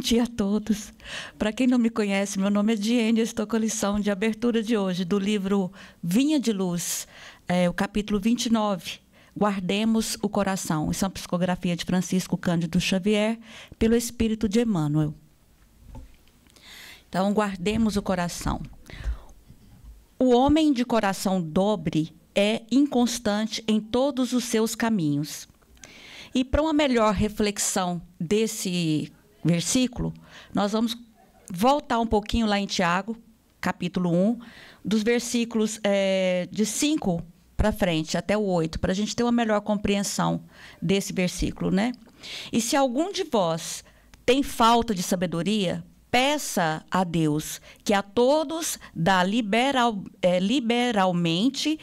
dia a todos. Para quem não me conhece, meu nome é Diene, eu estou com a lição de abertura de hoje do livro Vinha de Luz, o capítulo 29, Guardemos o Coração. Isso é uma psicografia de Francisco Cândido Xavier, pelo Espírito de Emmanuel. Então, guardemos o coração. O homem de coração dobre é inconstante em todos os seus caminhos. E para uma melhor reflexão desse versículo, nós vamos voltar um pouquinho lá em Tiago, capítulo 1, dos versículos de 5 para frente, até o 8, para a gente ter uma melhor compreensão desse versículo, né? E se algum de vós tem falta de sabedoria, peça a Deus, que a todos dá liberalmente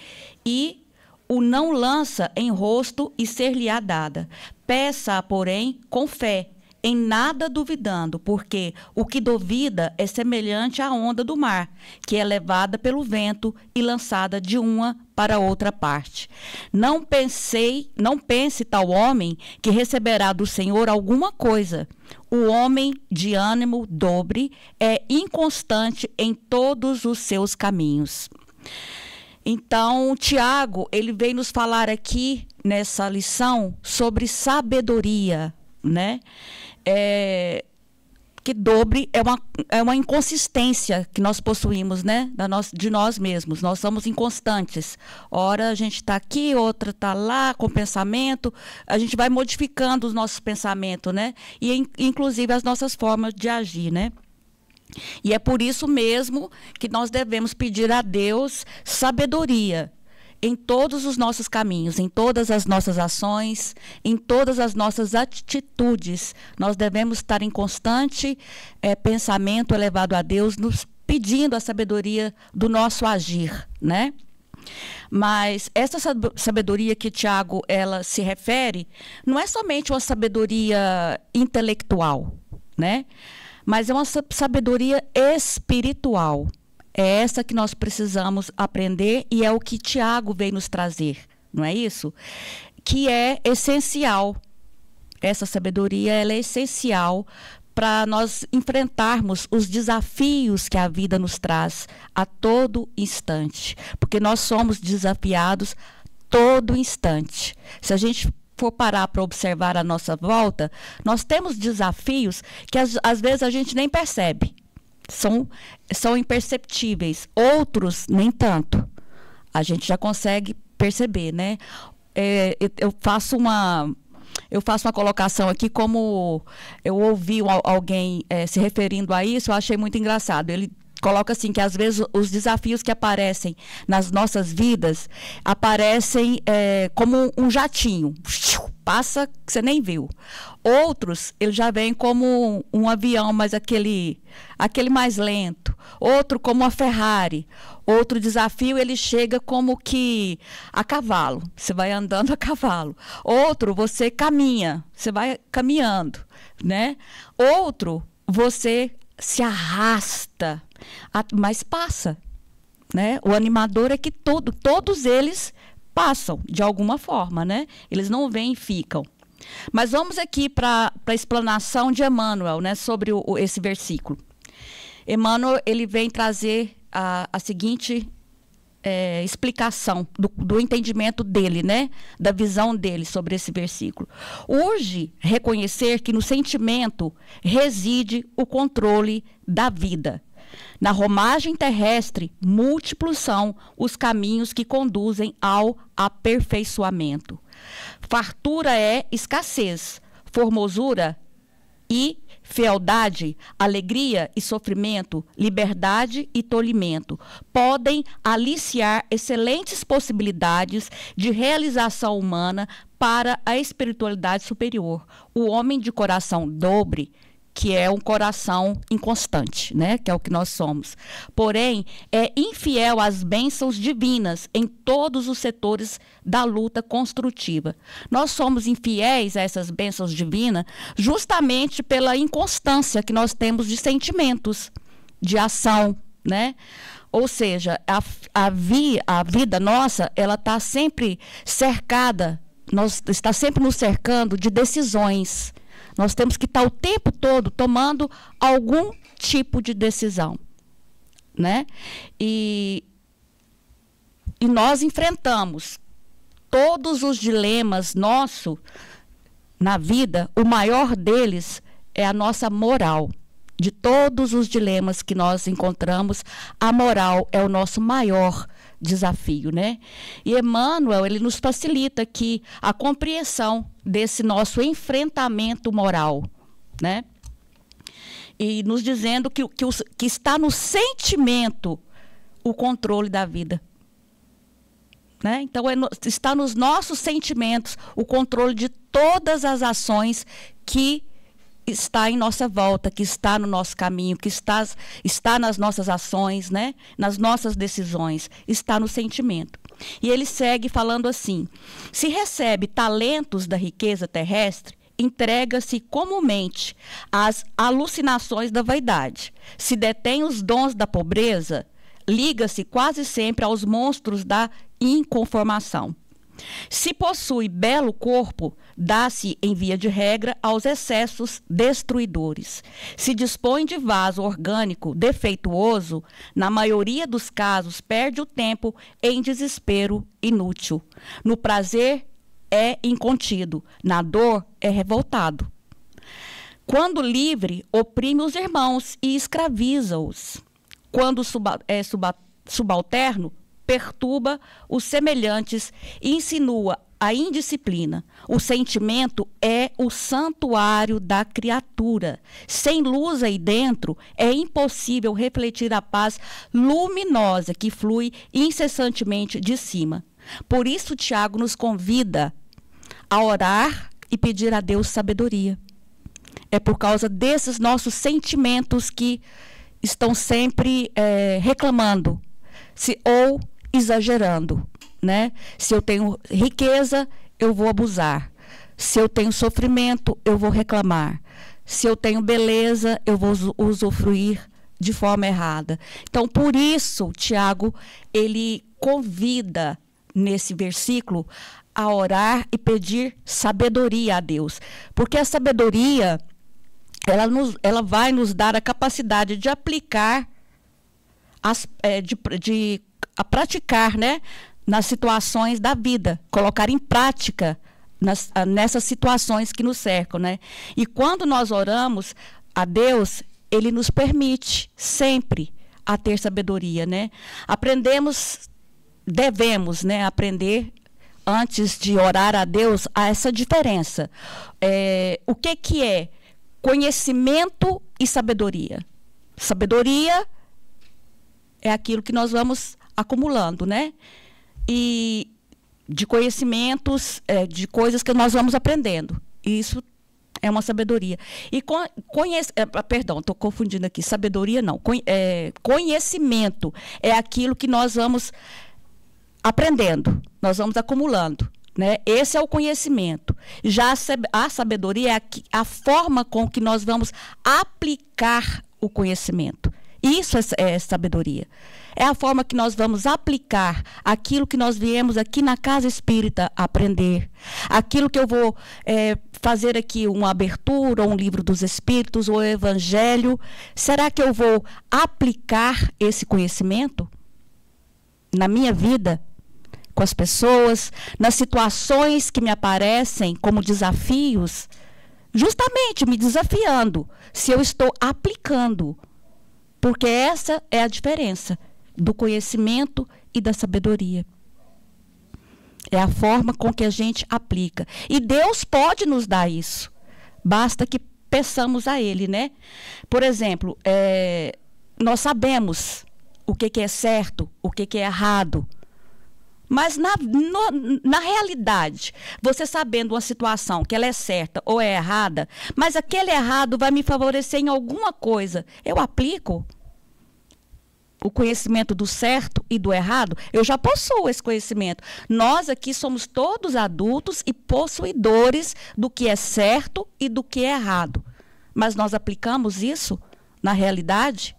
e o não lança em rosto e ser-lhe-á dada. Peça, porém, com fé, em nada duvidando, porque o que duvida é semelhante à onda do mar, que é levada pelo vento e lançada de uma para outra parte. Não pense tal homem que receberá do Senhor alguma coisa. O homem de ânimo dobre é inconstante em todos os seus caminhos. Então, Tiago, ele vem nos falar aqui, nessa lição, sobre sabedoria, né? Que dobre é uma inconsistência que nós possuímos, né? De nós mesmos. Nós somos inconstantes. Ora a gente está aqui, outra está lá com pensamento. A gente vai modificando os nossos pensamentos, né? E inclusive as nossas formas de agir, né? E é por isso mesmo que nós devemos pedir a Deus sabedoria em todos os nossos caminhos, em todas as nossas ações, em todas as nossas atitudes. Nós devemos estar em constante pensamento elevado a Deus, nos pedindo a sabedoria do nosso agir, né? Mas essa sabedoria que Tiago ela se refere não é somente uma sabedoria intelectual, né? Mas é uma sabedoria espiritual. É essa que nós precisamos aprender e é o que Tiago veio nos trazer, não é isso? Que é essencial. Essa sabedoria ela é essencial para nós enfrentarmos os desafios que a vida nos traz a todo instante. Porque nós somos desafiados todo instante. Se a gente for parar para observar a nossa volta, nós temos desafios que às vezes a gente nem percebe. São imperceptíveis. Outros, nem tanto. A gente já consegue perceber, né? Eu faço uma colocação aqui, como eu ouvi alguém se referindo a isso, eu achei muito engraçado. Ele coloca assim, que às vezes os desafios que aparecem nas nossas vidas aparecem como um jatinho. Passa que você nem viu. Outros, ele já vem como um avião, mas aquele mais lento. Outro, como uma Ferrari. Outro desafio, ele chega como que a cavalo. Você vai andando a cavalo. Outro, você caminha. Você vai caminhando, né? Outro, você se arrasta, mas passa, né? O animador é que todos eles passam de alguma forma, né? Eles não vêm e ficam. Mas vamos aqui para a explanação de Emmanuel, né, sobre esse versículo. Emmanuel ele vem trazer a seguinte explicação do entendimento dele, né, da visão dele sobre esse versículo. Urge reconhecer que no sentimento reside o controle da vida. Na romagem terrestre, múltiplos são os caminhos que conduzem ao aperfeiçoamento. Fartura é escassez, formosura e fealdade, alegria e sofrimento, liberdade e tolimento podem aliciar excelentes possibilidades de realização humana para a espiritualidade superior. O homem de coração dobre, que é um coração inconstante, né? Que é o que nós somos. Porém, é infiel às bênçãos divinas em todos os setores da luta construtiva. Nós somos infiéis a essas bênçãos divinas justamente pela inconstância que nós temos de sentimentos, de ação, né? Ou seja, a vida nossa, ela está sempre cercada, está sempre nos cercando de decisões. Nós temos que estar o tempo todo tomando algum tipo de decisão, né? E nós enfrentamos todos os dilemas nossos na vida. O maior deles é a nossa moral. De todos os dilemas que nós encontramos, a moral é o nosso maior desafio, né? E Emmanuel, ele nos facilita aqui a compreensão desse nosso enfrentamento moral, né? E nos dizendo que está no sentimento o controle da vida, né? Então, está nos nossos sentimentos o controle de todas as ações que está em nossa volta, que está no nosso caminho, que está nas nossas ações, né? Nas nossas decisões, está no sentimento. E ele segue falando assim: se recebe talentos da riqueza terrestre, entrega-se comumente às alucinações da vaidade. Se detém os dons da pobreza, liga-se quase sempre aos monstros da inconformação. Se possui belo corpo, dá-se, em via de regra, aos excessos destruidores. Se dispõe de vaso orgânico defeituoso, na maioria dos casos perde o tempo em desespero inútil. No prazer é incontido, na dor é revoltado. Quando livre, oprime os irmãos e escraviza-os. Quando subalterno, perturba os semelhantes e insinua a indisciplina. O sentimento é o santuário da criatura. Sem luz aí dentro, é impossível refletir a paz luminosa que flui incessantemente de cima. Por isso, Tiago nos convida a orar e pedir a Deus sabedoria. É por causa desses nossos sentimentos que estão sempre reclamando, ou exagerando, né? Se eu tenho riqueza, eu vou abusar. Se eu tenho sofrimento, eu vou reclamar. Se eu tenho beleza, eu vou usufruir de forma errada. Então, por isso, Tiago, ele convida nesse versículo a orar e pedir sabedoria a Deus. Porque a sabedoria, ela vai nos dar a capacidade de aplicar, a praticar, né, nas situações da vida, colocar em prática nessas situações que nos cercam, né? E quando nós oramos a Deus, Ele nos permite sempre a ter sabedoria, né? Devemos, né, aprender antes de orar a Deus a essa diferença. O que é conhecimento e sabedoria? Sabedoria é aquilo que nós vamos acumulando, né? E de conhecimentos, de coisas que nós vamos aprendendo. Isso é uma sabedoria. E perdão, estou confundindo aqui. Sabedoria não. Conhecimento é aquilo que nós vamos aprendendo, nós vamos acumulando, né? Esse é o conhecimento. Já a sabedoria é a forma com que nós vamos aplicar o conhecimento. Isso é sabedoria. É a forma que nós vamos aplicar aquilo que nós viemos aqui na Casa Espírita aprender. Aquilo que eu vou fazer aqui, uma abertura, ou um livro dos Espíritos, ou o Evangelho. Será que eu vou aplicar esse conhecimento na minha vida, com as pessoas, nas situações que me aparecem como desafios, justamente me desafiando, se eu estou aplicando? Porque essa é a diferença do conhecimento e da sabedoria. É a forma com que a gente aplica. E Deus pode nos dar isso. Basta que peçamos a Ele, né? Por exemplo, nós sabemos o que é certo, o que é errado. Mas na realidade, você sabendo uma situação que ela é certa ou é errada, mas aquele errado vai me favorecer em alguma coisa, eu aplico o conhecimento do certo e do errado? Eu já possuo esse conhecimento. Nós aqui somos todos adultos e possuidores do que é certo e do que é errado. Mas nós aplicamos isso na realidade?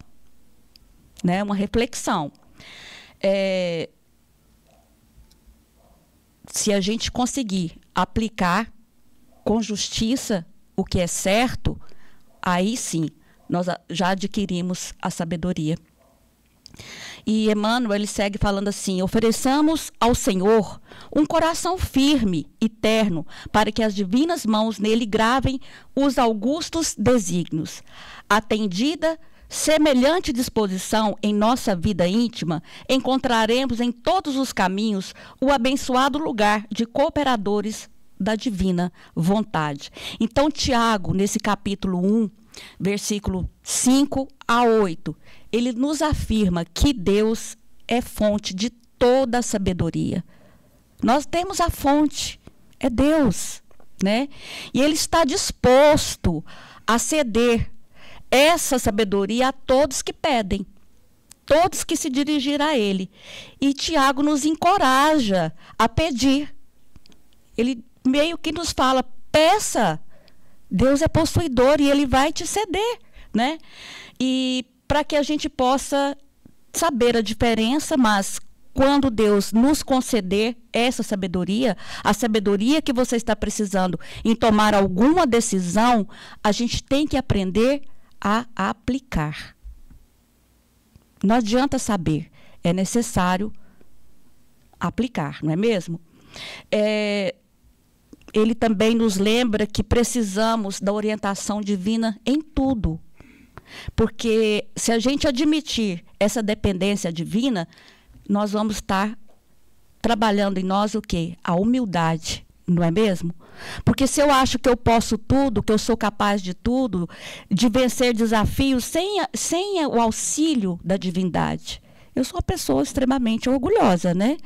Né? Uma reflexão. Se a gente conseguir aplicar com justiça o que é certo, aí sim, nós já adquirimos a sabedoria. E Emmanuel, ele segue falando assim: ofereçamos ao Senhor um coração firme e terno, para que as divinas mãos nele gravem os augustos desígnios. Atendida semelhante disposição em nossa vida íntima, encontraremos em todos os caminhos o abençoado lugar de cooperadores da divina vontade. Então, Tiago, nesse capítulo 1, versículo 5 a 8, ele nos afirma que Deus é fonte de toda a sabedoria. Nós temos a fonte, é Deus, né? E ele está disposto a ceder essa sabedoria a todos que pedem, todos que se dirigirem a ele. E Tiago nos encoraja a pedir. Ele meio que nos fala: peça, Deus é possuidor e ele vai te ceder, né? E para que a gente possa saber a diferença, mas quando Deus nos conceder essa sabedoria, a sabedoria que você está precisando em tomar alguma decisão, a gente tem que aprender a aplicar. Não adianta saber, é necessário aplicar, não é mesmo? Ele também nos lembra que precisamos da orientação divina em tudo. Porque se a gente admitir essa dependência divina, nós vamos estar trabalhando em nós o quê? A humildade, não é mesmo? Porque se eu acho que eu posso tudo, que eu sou capaz de tudo, de vencer desafios sem o auxílio da divindade, eu sou uma pessoa extremamente orgulhosa, né?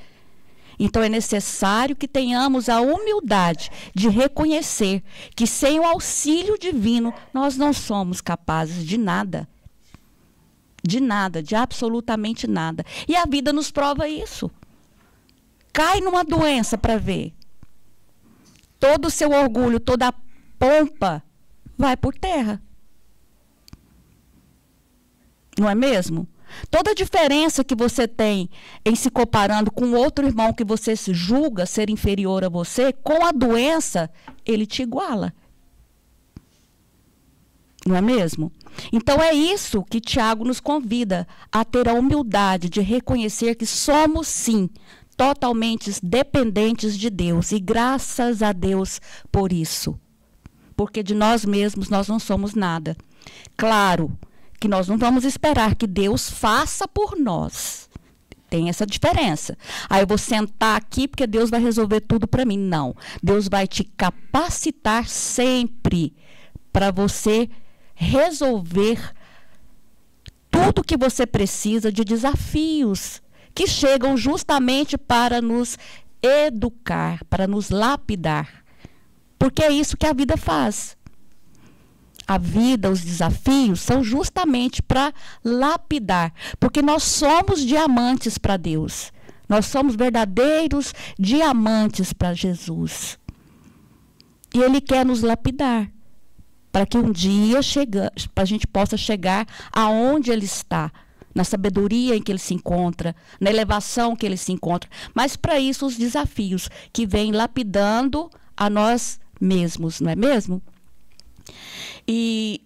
Então é necessário que tenhamos a humildade de reconhecer que sem o auxílio divino nós não somos capazes de nada. De nada, de absolutamente nada. E a vida nos prova isso. Cai numa doença para ver. Todo o seu orgulho, toda a pompa vai por terra. Não é mesmo? Toda a diferença que você tem em se comparando com outro irmão que você se julga ser inferior a você, com a doença, ele te iguala. Não é mesmo? Então é isso que Tiago nos convida a ter a humildade de reconhecer que somos, sim, totalmente dependentes de Deus. E graças a Deus por isso. Porque de nós mesmos nós não somos nada. Claro que nós não vamos esperar que Deus faça por nós. Tem essa diferença. Aí eu vou sentar aqui porque Deus vai resolver tudo para mim. Não. Deus vai te capacitar sempre para você resolver tudo que você precisa de desafios que chegam justamente para nos educar, para nos lapidar. Porque é isso que a vida faz. A vida, os desafios são justamente para lapidar, porque nós somos diamantes para Deus. Nós somos verdadeiros diamantes para Jesus. E Ele quer nos lapidar, para que um dia a gente possa chegar aonde Ele está, na sabedoria em que Ele se encontra, na elevação que Ele se encontra. Mas para isso os desafios que vêm lapidando a nós mesmos, não é mesmo? E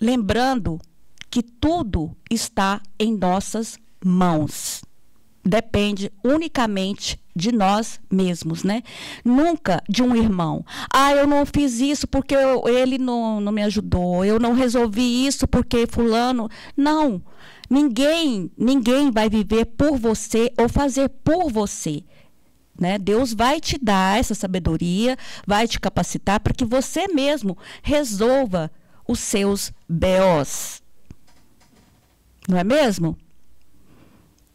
lembrando que tudo está em nossas mãos. Depende unicamente de nós mesmos, né? Nunca de um irmão. Eu não fiz isso porque ele não me ajudou. Eu não resolvi isso porque fulano... Não. Ninguém vai viver por você ou fazer por você. Né? Deus vai te dar essa sabedoria, vai te capacitar para que você mesmo resolva os seus BOs. Não é mesmo?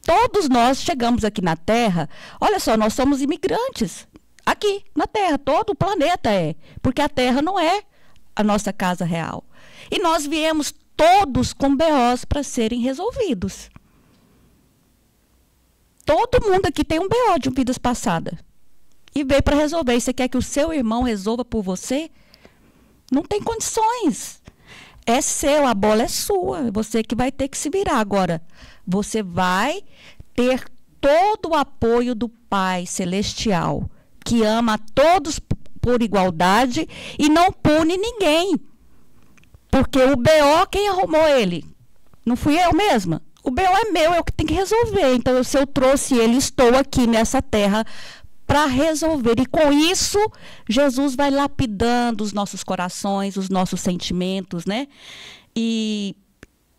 Todos nós chegamos aqui na Terra, olha só, nós somos imigrantes. Aqui, na Terra, todo o planeta é. Porque a Terra não é a nossa casa real. E nós viemos todos com BOs para serem resolvidos. Todo mundo aqui tem um BO de vidas passadas. E veio para resolver. E você quer que o seu irmão resolva por você? Não tem condições. É seu, a bola é sua. Você que vai ter que se virar. Agora, você vai ter todo o apoio do Pai Celestial, que ama a todos por igualdade e não pune ninguém. Porque o BO, quem arrumou ele? Não fui eu mesma. O BO é meu, eu que tenho que resolver. Então, se eu trouxe ele, estou aqui nessa terra para resolver. E com isso, Jesus vai lapidando os nossos corações, os nossos sentimentos, né? E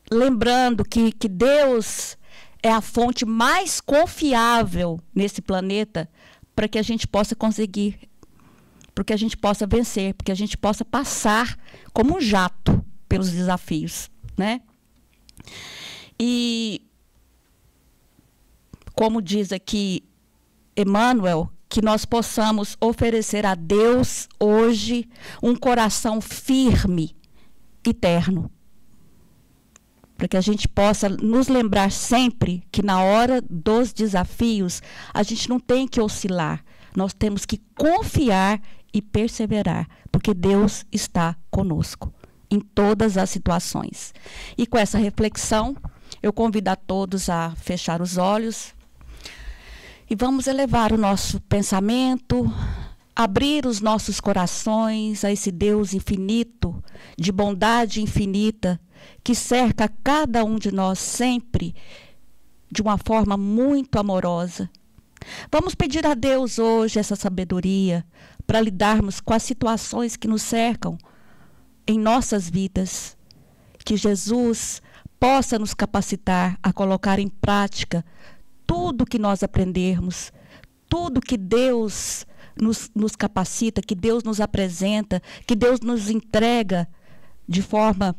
lembrando que Deus é a fonte mais confiável nesse planeta para que a gente possa conseguir, para que a gente possa vencer, para que a gente possa passar como um jato pelos desafios, né? E como diz aqui Emmanuel, que nós possamos oferecer a Deus hoje um coração firme e terno, para que a gente possa nos lembrar sempre que na hora dos desafios a gente não tem que oscilar, nós temos que confiar e perseverar, porque Deus está conosco em todas as situações. E com essa reflexão, eu convido a todos a fechar os olhos e vamos elevar o nosso pensamento, abrir os nossos corações a esse Deus infinito, de bondade infinita, que cerca cada um de nós sempre de uma forma muito amorosa. Vamos pedir a Deus hoje essa sabedoria para lidarmos com as situações que nos cercam em nossas vidas. Que Jesus possa nos capacitar a colocar em prática tudo que nós aprendermos, tudo que Deus nos capacita, que Deus nos apresenta, que Deus nos entrega de forma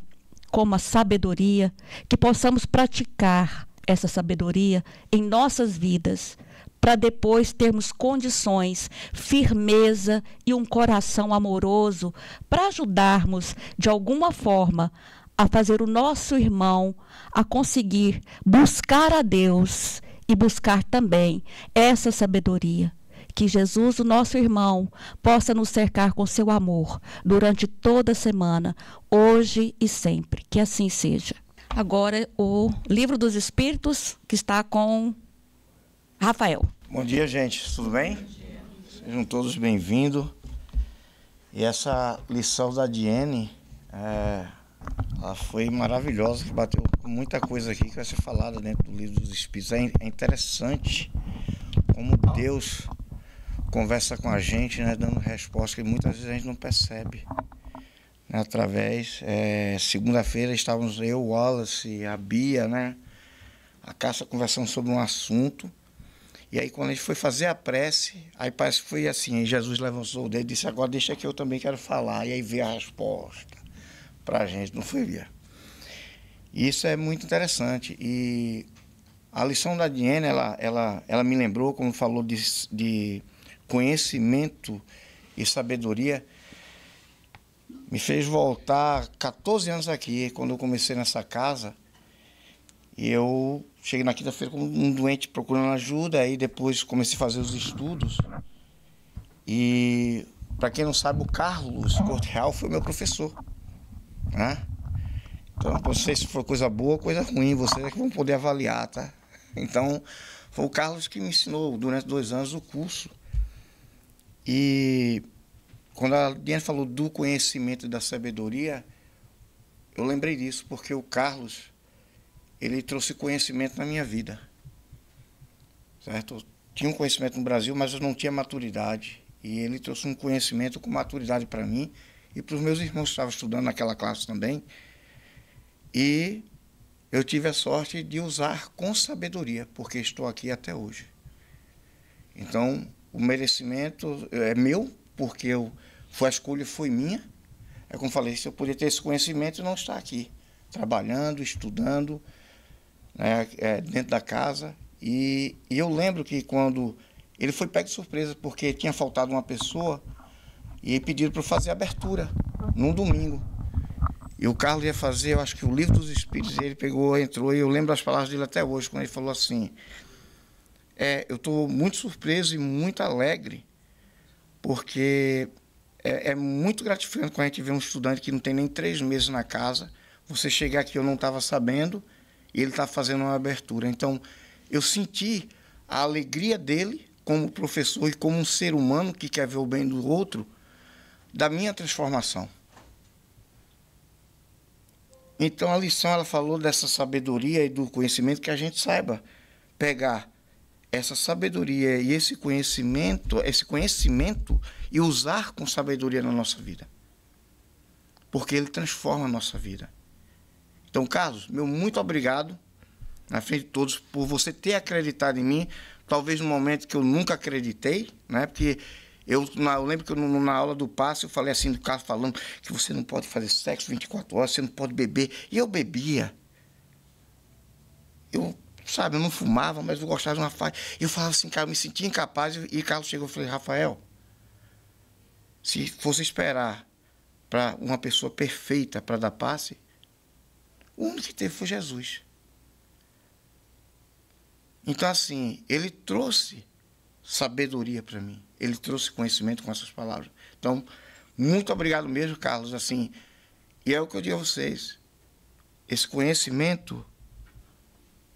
como a sabedoria, que possamos praticar essa sabedoria em nossas vidas, para depois termos condições, firmeza e um coração amoroso para ajudarmos de alguma forma a fazer o nosso irmão a conseguir buscar a Deus e buscar também essa sabedoria. Que Jesus, o nosso irmão, possa nos cercar com seu amor durante toda a semana, hoje e sempre. Que assim seja. Agora, o Livro dos Espíritos, que está com Rafael. Bom dia, gente. Tudo bem? Sejam todos bem-vindos. E essa lição da Diene, ela foi maravilhosa, que bateu muita coisa aqui que vai ser falada dentro do Livro dos Espíritos. É interessante como Deus conversa com a gente, né, dando respostas que muitas vezes a gente não percebe. Né, através, segunda-feira estávamos eu, o Wallace, a Bia, né, a Cássia conversando sobre um assunto. E aí quando a gente foi fazer a prece, aí parece que foi assim, aí Jesus levantou o dedo e disse, agora deixa que eu também quero falar. E aí veio a resposta pra gente, não foi, Bia? E isso é muito interessante. E a lição da Diene, ela me lembrou, como falou de conhecimento e sabedoria, me fez voltar 14 anos aqui, quando eu comecei nessa casa. E eu cheguei na quinta-feira como um doente procurando ajuda, aí depois comecei a fazer os estudos. E, para quem não sabe, o Carlos Corte Real foi meu professor, né? Então, não sei se foi coisa boa ou coisa ruim, vocês é que vão poder avaliar, tá? Então, foi o Carlos que me ensinou durante 2 anos o curso. E quando a Diane falou do conhecimento e da sabedoria, eu lembrei disso, porque o Carlos, ele trouxe conhecimento na minha vida, certo? Eu tinha um conhecimento no Brasil, mas eu não tinha maturidade. E ele trouxe um conhecimento com maturidade para mim e para os meus irmãos que estavam estudando naquela classe também. E eu tive a sorte de usar com sabedoria, porque estou aqui até hoje. Então, o merecimento é meu, porque a escolha foi minha. É como falei, se eu podia ter esse conhecimento e não estar aqui, trabalhando, estudando, né, dentro da casa. E eu lembro que quando ele foi pego de surpresa, porque tinha faltado uma pessoa e pediram para eu fazer a abertura, num domingo. E o Carlos ia fazer, eu acho que o Livro dos Espíritos, ele pegou, entrou, e eu lembro as palavras dele até hoje, quando ele falou assim, eu estou muito surpreso e muito alegre, porque é muito gratificante quando a gente vê um estudante que não tem nem 3 meses na casa, você chegar aqui, eu não estava sabendo, e ele está fazendo uma abertura. Então, eu senti a alegria dele como professor e como um ser humano que quer ver o bem do outro, da minha transformação. Então a lição, ela falou dessa sabedoria e do conhecimento, que a gente saiba pegar essa sabedoria e esse conhecimento e usar com sabedoria na nossa vida. Porque ele transforma a nossa vida. Então, Carlos, meu muito obrigado, na frente de todos, por você ter acreditado em mim, talvez num momento que eu nunca acreditei, né? Porque eu lembro que na aula do passe eu falei assim, do Carlos falando que você não pode fazer sexo 24 horas, você não pode beber. E eu bebia. Eu não fumava, mas eu gostava de uma fase. Eu falava assim, cara, eu me sentia incapaz. E Carlos chegou e falei, Rafael, se fosse esperar para uma pessoa perfeita para dar passe, o único que teve foi Jesus. Então, assim, ele trouxe sabedoria para mim. Ele trouxe conhecimento com essas palavras. Então, muito obrigado mesmo, Carlos. Assim, e é o que eu digo a vocês. Esse conhecimento,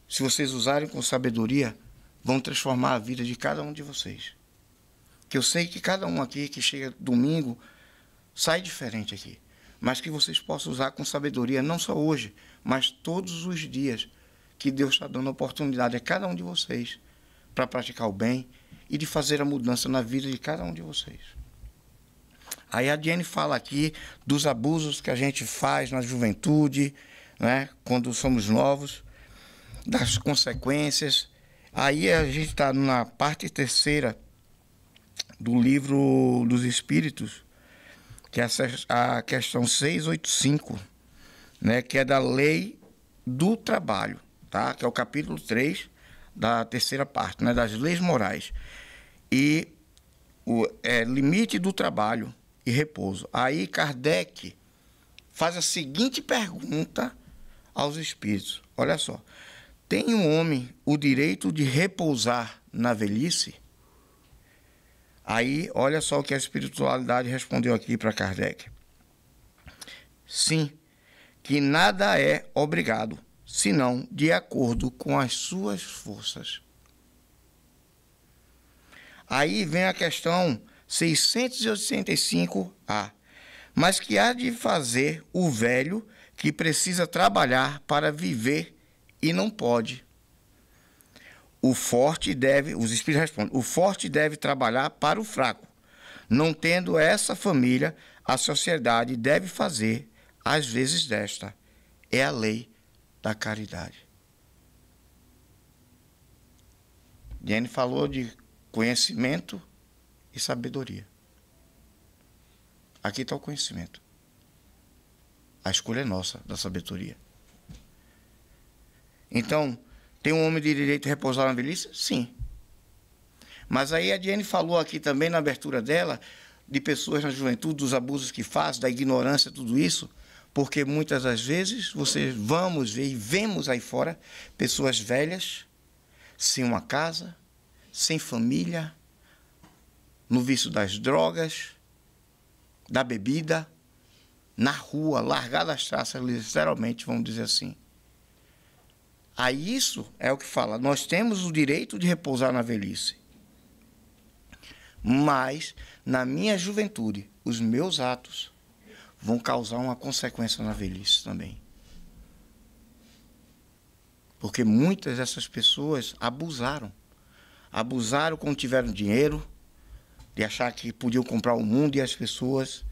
se vocês usarem com sabedoria, vão transformar a vida de cada um de vocês. Que eu sei que cada um aqui que chega domingo sai diferente aqui. Mas que vocês possam usar com sabedoria, não só hoje, mas todos os dias que Deus está dando oportunidade a cada um de vocês para praticar o bem e de fazer a mudança na vida de cada um de vocês. Aí a Jenny fala aqui dos abusos que a gente faz na juventude, né, quando somos novos, das consequências. Aí a gente está na parte 3ª do livro dos Espíritos, que é a questão 685, né, que é da lei do trabalho, tá? Que é o capítulo 3 da 3ª parte, né, das leis morais. E o limite do trabalho e repouso. Aí Kardec faz a seguinte pergunta aos espíritos. Olha só. Tem um homem o direito de repousar na velhice? Aí, olha só o que a espiritualidade respondeu aqui para Kardec. Sim, que nada é obrigado, senão de acordo com as suas forças. Aí vem a questão 685A. Mas que há de fazer o velho que precisa trabalhar para viver e não pode? Os espíritos respondem, o forte deve trabalhar para o fraco. Não tendo essa família, a sociedade deve fazer às vezes desta. É a lei da caridade. Jenny falou de conhecimento e sabedoria. Aqui está o conhecimento. A escolha é nossa, da sabedoria. Então, tem um homem de direito de repousar na velhice? Sim. Mas aí a Jenny falou aqui também, na abertura dela, de pessoas na juventude, dos abusos que fazem, da ignorância, tudo isso, porque muitas das vezes vamos ver e vemos aí fora pessoas velhas, sem uma casa, sem família, no vício das drogas, da bebida, na rua, largadas as traças, literalmente, vamos dizer assim. Aí isso é o que fala, nós temos o direito de repousar na velhice. Mas, na minha juventude, os meus atos vão causar uma consequência na velhice também. Porque muitas dessas pessoas abusaram. Abusaram quando tiveram dinheiro, de achar que podiam comprar o mundo e as pessoas,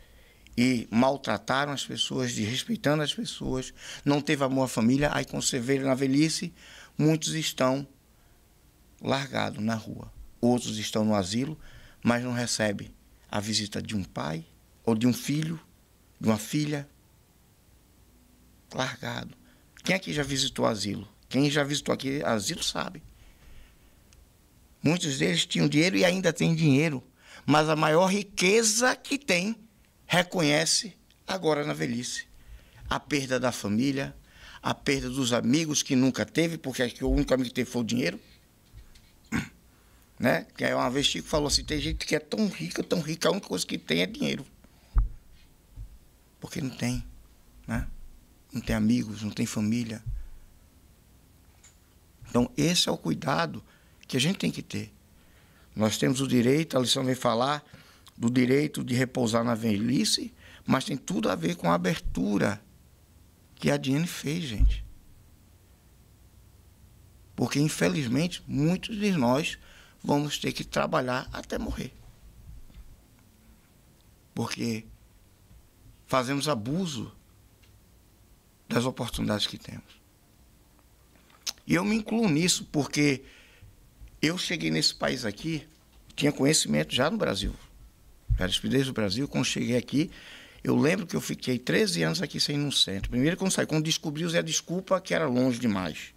e maltrataram as pessoas, desrespeitando as pessoas, não teve amor à família. Aí, quando você vê na velhice, muitos estão largados na rua. Outros estão no asilo, mas não recebem a visita de um pai, ou de um filho, de uma filha. Largado. Quem aqui já visitou asilo? Quem já visitou aqui asilo sabe. Muitos deles tinham dinheiro e ainda têm dinheiro, mas a maior riqueza que tem, reconhece agora na velhice. A perda da família, a perda dos amigos que nunca teve, porque aqui o único amigo que teve foi o dinheiro. Né? Que aí uma vez Chico falou assim, tem gente que é tão rica, a única coisa que tem é dinheiro. Porque não tem, né? Não tem amigos, não tem família. Então, esse é o cuidado que a gente tem que ter. Nós temos o direito, a lição vem falar, do direito de repousar na velhice, mas tem tudo a ver com a abertura que a Diane fez, gente. Porque, infelizmente, muitos de nós vamos ter que trabalhar até morrer. Porque fazemos abuso das oportunidades que temos. E eu me incluo nisso porque eu cheguei nesse país aqui, tinha conhecimento já no Brasil. Era estudei do Brasil, quando cheguei aqui, eu lembro que eu fiquei 13 anos aqui sem ir no centro. Primeiro quando saí, quando descobri, usei a desculpa que era longe demais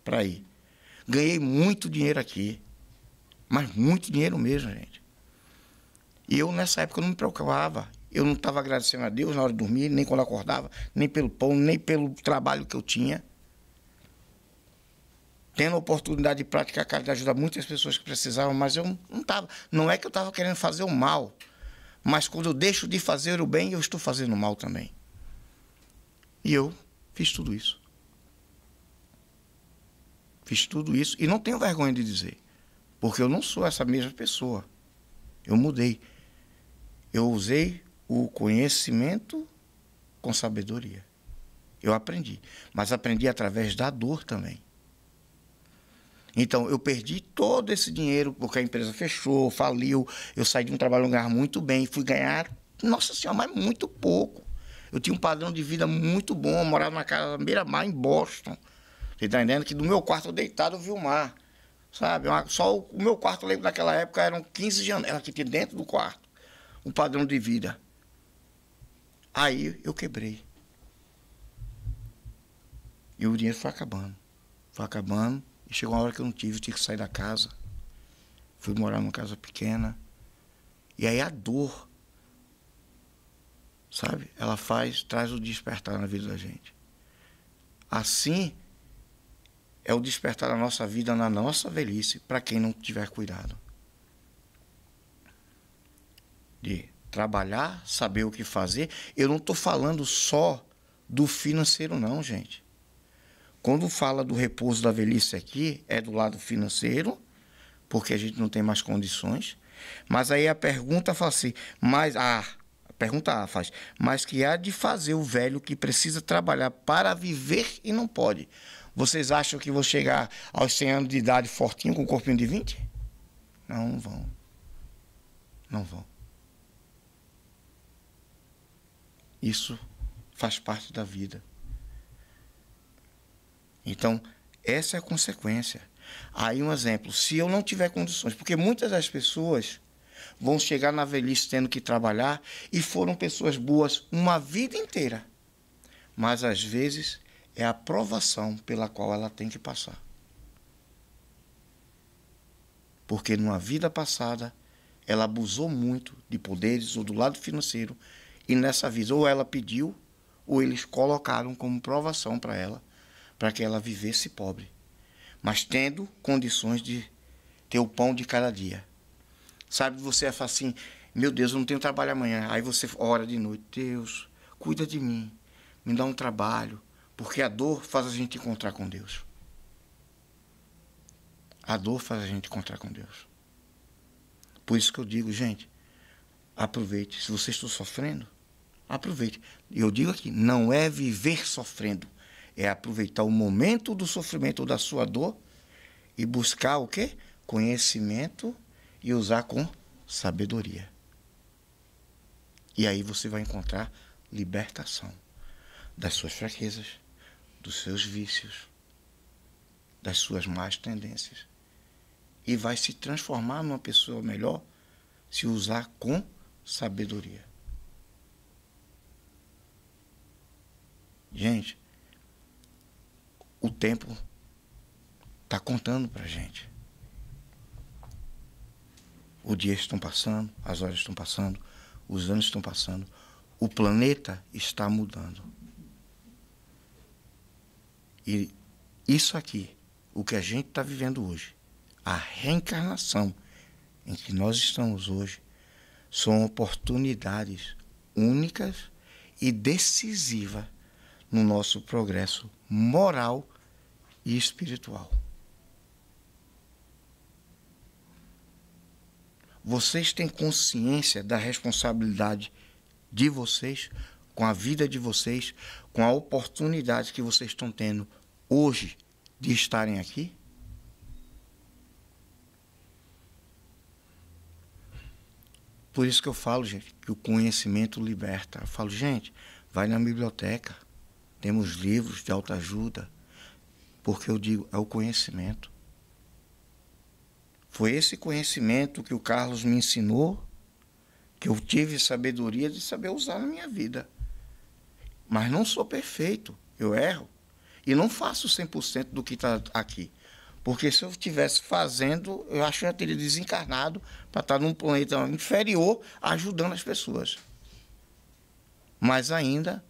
para ir. Ganhei muito dinheiro aqui, mas muito dinheiro mesmo, gente. E eu, nessa época, não me preocupava. Eu não estava agradecendo a Deus na hora de dormir, nem quando acordava, nem pelo pão, nem pelo trabalho que eu tinha. Tendo a oportunidade de praticar a caridade, ajudar muitas pessoas que precisavam, mas eu não estava. Não é que eu estava querendo fazer o mal, mas quando eu deixo de fazer o bem, eu estou fazendo o mal também. E eu fiz tudo isso. Fiz tudo isso e não tenho vergonha de dizer, porque eu não sou essa mesma pessoa. Eu mudei. Eu usei o conhecimento com sabedoria. Eu aprendi, mas aprendi através da dor também. Então, eu perdi todo esse dinheiro, porque a empresa fechou, faliu, eu saí de um trabalho ganhar muito bem, fui ganhar, nossa senhora, mas muito pouco. Eu tinha um padrão de vida muito bom, eu morava na casa beira-mar, em Boston. Você está entendendo? Que do meu quarto deitado eu vi o mar, sabe? Só o meu quarto, eu lembro, naquela época, eram 15 janelas que tinha dentro do quarto. Um padrão de vida. Aí eu quebrei. E o dinheiro foi acabando. Foi acabando. E chegou uma hora que eu não tive, eu tive que sair da casa. Fui morar numa casa pequena. E aí a dor, sabe? Ela traz o despertar na vida da gente. Assim é o despertar da nossa vida na nossa velhice, para quem não tiver cuidado. De trabalhar, saber o que fazer. Eu não estou falando só do financeiro não, gente. Quando fala do repouso da velhice aqui, é do lado financeiro, porque a gente não tem mais condições. Mas aí a pergunta fala assim, a pergunta A faz, mas que há de fazer o velho que precisa trabalhar para viver e não pode? Vocês acham que vão chegar aos 100 anos de idade fortinho com um corpinho de 20? Não, não vão. Não vão. Isso faz parte da vida. Então, essa é a consequência. Aí um exemplo, se eu não tiver condições, porque muitas das pessoas vão chegar na velhice tendo que trabalhar e foram pessoas boas uma vida inteira, mas às vezes é a provação pela qual ela tem que passar. Porque numa vida passada ela abusou muito de poderes ou do lado financeiro e nessa vida ou ela pediu ou eles colocaram como provação para ela, para que ela vivesse pobre, mas tendo condições de ter o pão de cada dia. Sabe, você fala assim, meu Deus, eu não tenho trabalho amanhã. Aí você ora de noite, Deus, cuida de mim, me dá um trabalho, porque a dor faz a gente encontrar com Deus. A dor faz a gente encontrar com Deus. Por isso que eu digo, gente, aproveite. Se você está sofrendo, aproveite. E eu digo aqui, não é viver sofrendo, é aproveitar o momento do sofrimento ou da sua dor e buscar o quê? Conhecimento e usar com sabedoria. E aí você vai encontrar libertação das suas fraquezas, dos seus vícios, das suas más tendências. E vai se transformar numa pessoa melhor se usar com sabedoria. Gente, o tempo está contando para a gente. Os dias estão passando, as horas estão passando, os anos estão passando, o planeta está mudando. E isso aqui, o que a gente está vivendo hoje, a reencarnação em que nós estamos hoje, são oportunidades únicas e decisivas no nosso progresso moral e espiritual. Vocês têm consciência da responsabilidade de vocês, com a vida de vocês, com a oportunidade que vocês estão tendo hoje de estarem aqui? Por isso que eu falo, gente, que o conhecimento liberta. Eu falo, gente, vai na biblioteca, temos livros de autoajuda, porque eu digo, é o conhecimento. Foi esse conhecimento que o Carlos me ensinou, que eu tive sabedoria de saber usar na minha vida. Mas não sou perfeito, eu erro. E não faço 100% do que está aqui. Porque se eu estivesse fazendo, eu acho que eu já teria desencarnado para estar num planeta inferior ajudando as pessoas. Mas ainda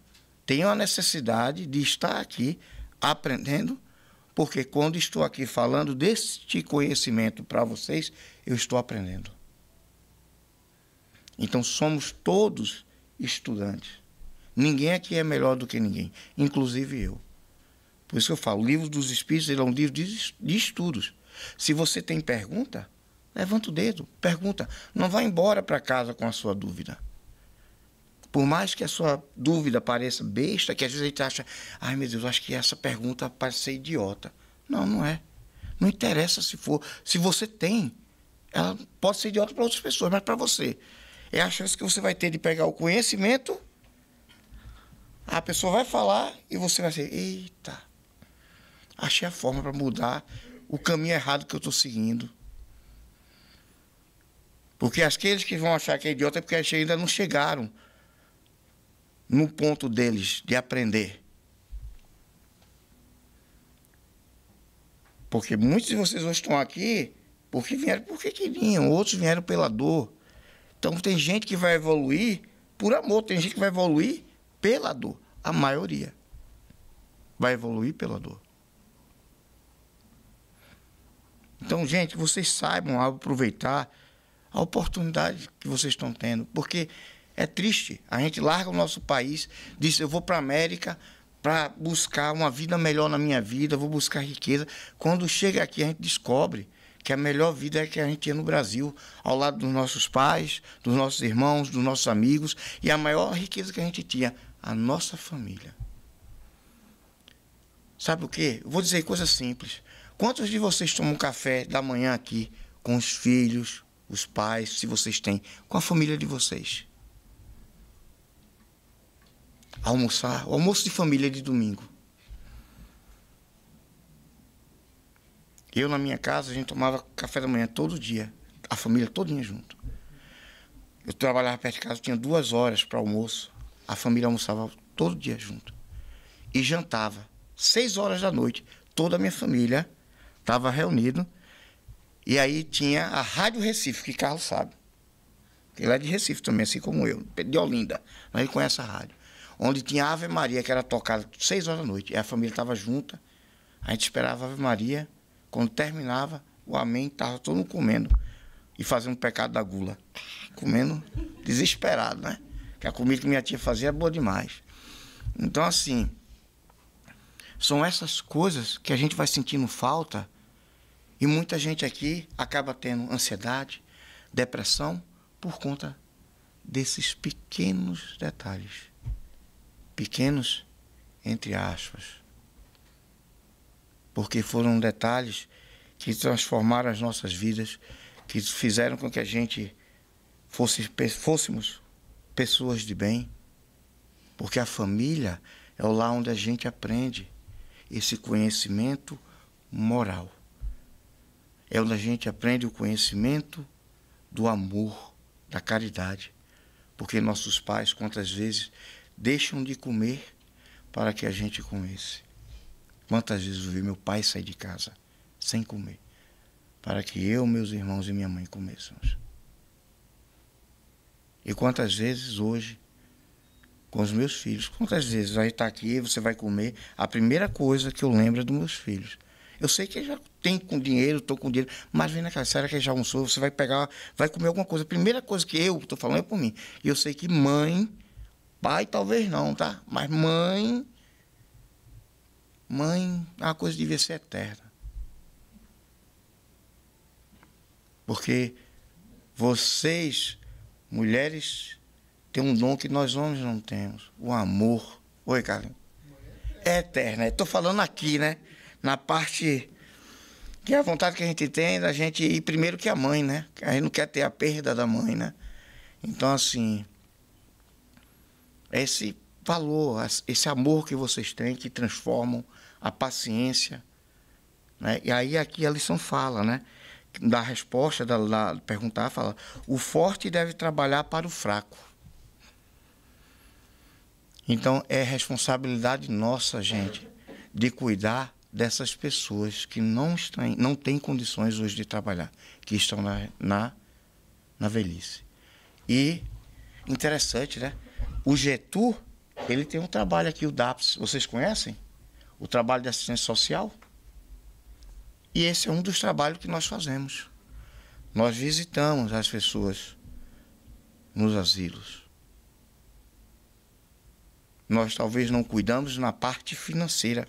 tenho a necessidade de estar aqui aprendendo, porque quando estou aqui falando deste conhecimento para vocês, eu estou aprendendo. Então somos todos estudantes. Ninguém aqui é melhor do que ninguém, inclusive eu. Por isso que eu falo, o Livro dos Espíritos ele é um livro de estudos. Se você tem pergunta, levanta o dedo, pergunta. Não vá embora para casa com a sua dúvida. Por mais que a sua dúvida pareça besta, que às vezes a gente acha, ai meu Deus, acho que essa pergunta parece ser idiota. Não, não é. Não interessa se for. Se você tem, ela pode ser idiota para outras pessoas, mas para você. É a chance que você vai ter de pegar o conhecimento, a pessoa vai falar e você vai dizer, eita, achei a forma para mudar o caminho errado que eu estou seguindo. Porque aqueles que vão achar que é idiota é porque eles ainda não chegaram no ponto deles de aprender. Porque muitos de vocês hoje estão aqui porque vieram porque queriam, outros vieram pela dor. Então tem gente que vai evoluir por amor, tem gente que vai evoluir pela dor. A maioria vai evoluir pela dor. Então, gente, vocês saibam aproveitar a oportunidade que vocês estão tendo. Porque é triste. A gente larga o nosso país, diz, eu vou para a América para buscar uma vida melhor na minha vida, vou buscar riqueza. Quando chega aqui, a gente descobre que a melhor vida é a que a gente tinha no Brasil, ao lado dos nossos pais, dos nossos irmãos, dos nossos amigos. E a maior riqueza que a gente tinha, a nossa família. Sabe o quê? Eu vou dizer coisas simples. Quantos de vocês tomam café da manhã aqui com os filhos, os pais, se vocês têm, com a família de vocês? Almoçar, o almoço de família de domingo. Eu, na minha casa, a gente tomava café da manhã todo dia, a família todinha junto. Eu trabalhava perto de casa, tinha 2 horas para almoço, a família almoçava todo dia junto. E jantava, 6 horas da noite, toda a minha família estava reunida. E aí tinha a Rádio Recife, que Carlos sabe. Ele é de Recife também, assim como eu, de Olinda, mas ele conhece a rádio. Onde tinha a Ave Maria, que era tocada 6 horas da noite. E a família estava junta, a gente esperava a Ave Maria. Quando terminava, o amém, estava todo mundo comendo e fazendo o pecado da gula. Comendo desesperado, né? Que a comida que minha tia fazia é boa demais. Então, assim, são essas coisas que a gente vai sentindo falta e muita gente aqui acaba tendo ansiedade, depressão, por conta desses pequenos detalhes. Pequenos, entre aspas. Porque foram detalhes que transformaram as nossas vidas, que fizeram com que a gente fôssemos pessoas de bem. Porque a família é o lar onde a gente aprende esse conhecimento moral. É onde a gente aprende o conhecimento do amor, da caridade. Porque nossos pais, quantas vezes, deixam de comer para que a gente comesse. Quantas vezes eu vi meu pai sair de casa sem comer, para que eu, meus irmãos e minha mãe comêssemos. E quantas vezes hoje, com os meus filhos, quantas vezes vai estar aqui, você vai comer, a primeira coisa que eu lembro é dos meus filhos. Eu sei que já tem com dinheiro, estou com dinheiro, mas vem naquela, será que já almoçou? Você vai pegar, vai comer alguma coisa. A primeira coisa que eu estou falando é por mim. E eu sei que mãe, pai talvez não, tá? Mas mãe é uma coisa que devia ser eterna. Porque Vocês, mulheres, têm um dom que nós homens não temos. O amor. Oi, Carlinhos. É eterno. Estou falando aqui, né? Na parte que é a vontade que a gente tem da gente ir primeiro que a mãe, né? A gente não quer ter a perda da mãe, né? Então, assim, esse valor, esse amor que vocês têm, que transformam a paciência, né? E aí aqui a lição fala, né? Da resposta, da perguntar, fala: o forte deve trabalhar para o fraco. Então, é responsabilidade nossa, gente, de cuidar dessas pessoas que não têm condições hoje de trabalhar, que estão na velhice. E, interessante, né? O GETUR, ele tem um trabalho aqui, o DAPS. Vocês conhecem? O trabalho de assistência social. E esse é um dos trabalhos que nós fazemos. Nós visitamos as pessoas nos asilos. Nós talvez não cuidamos na parte financeira,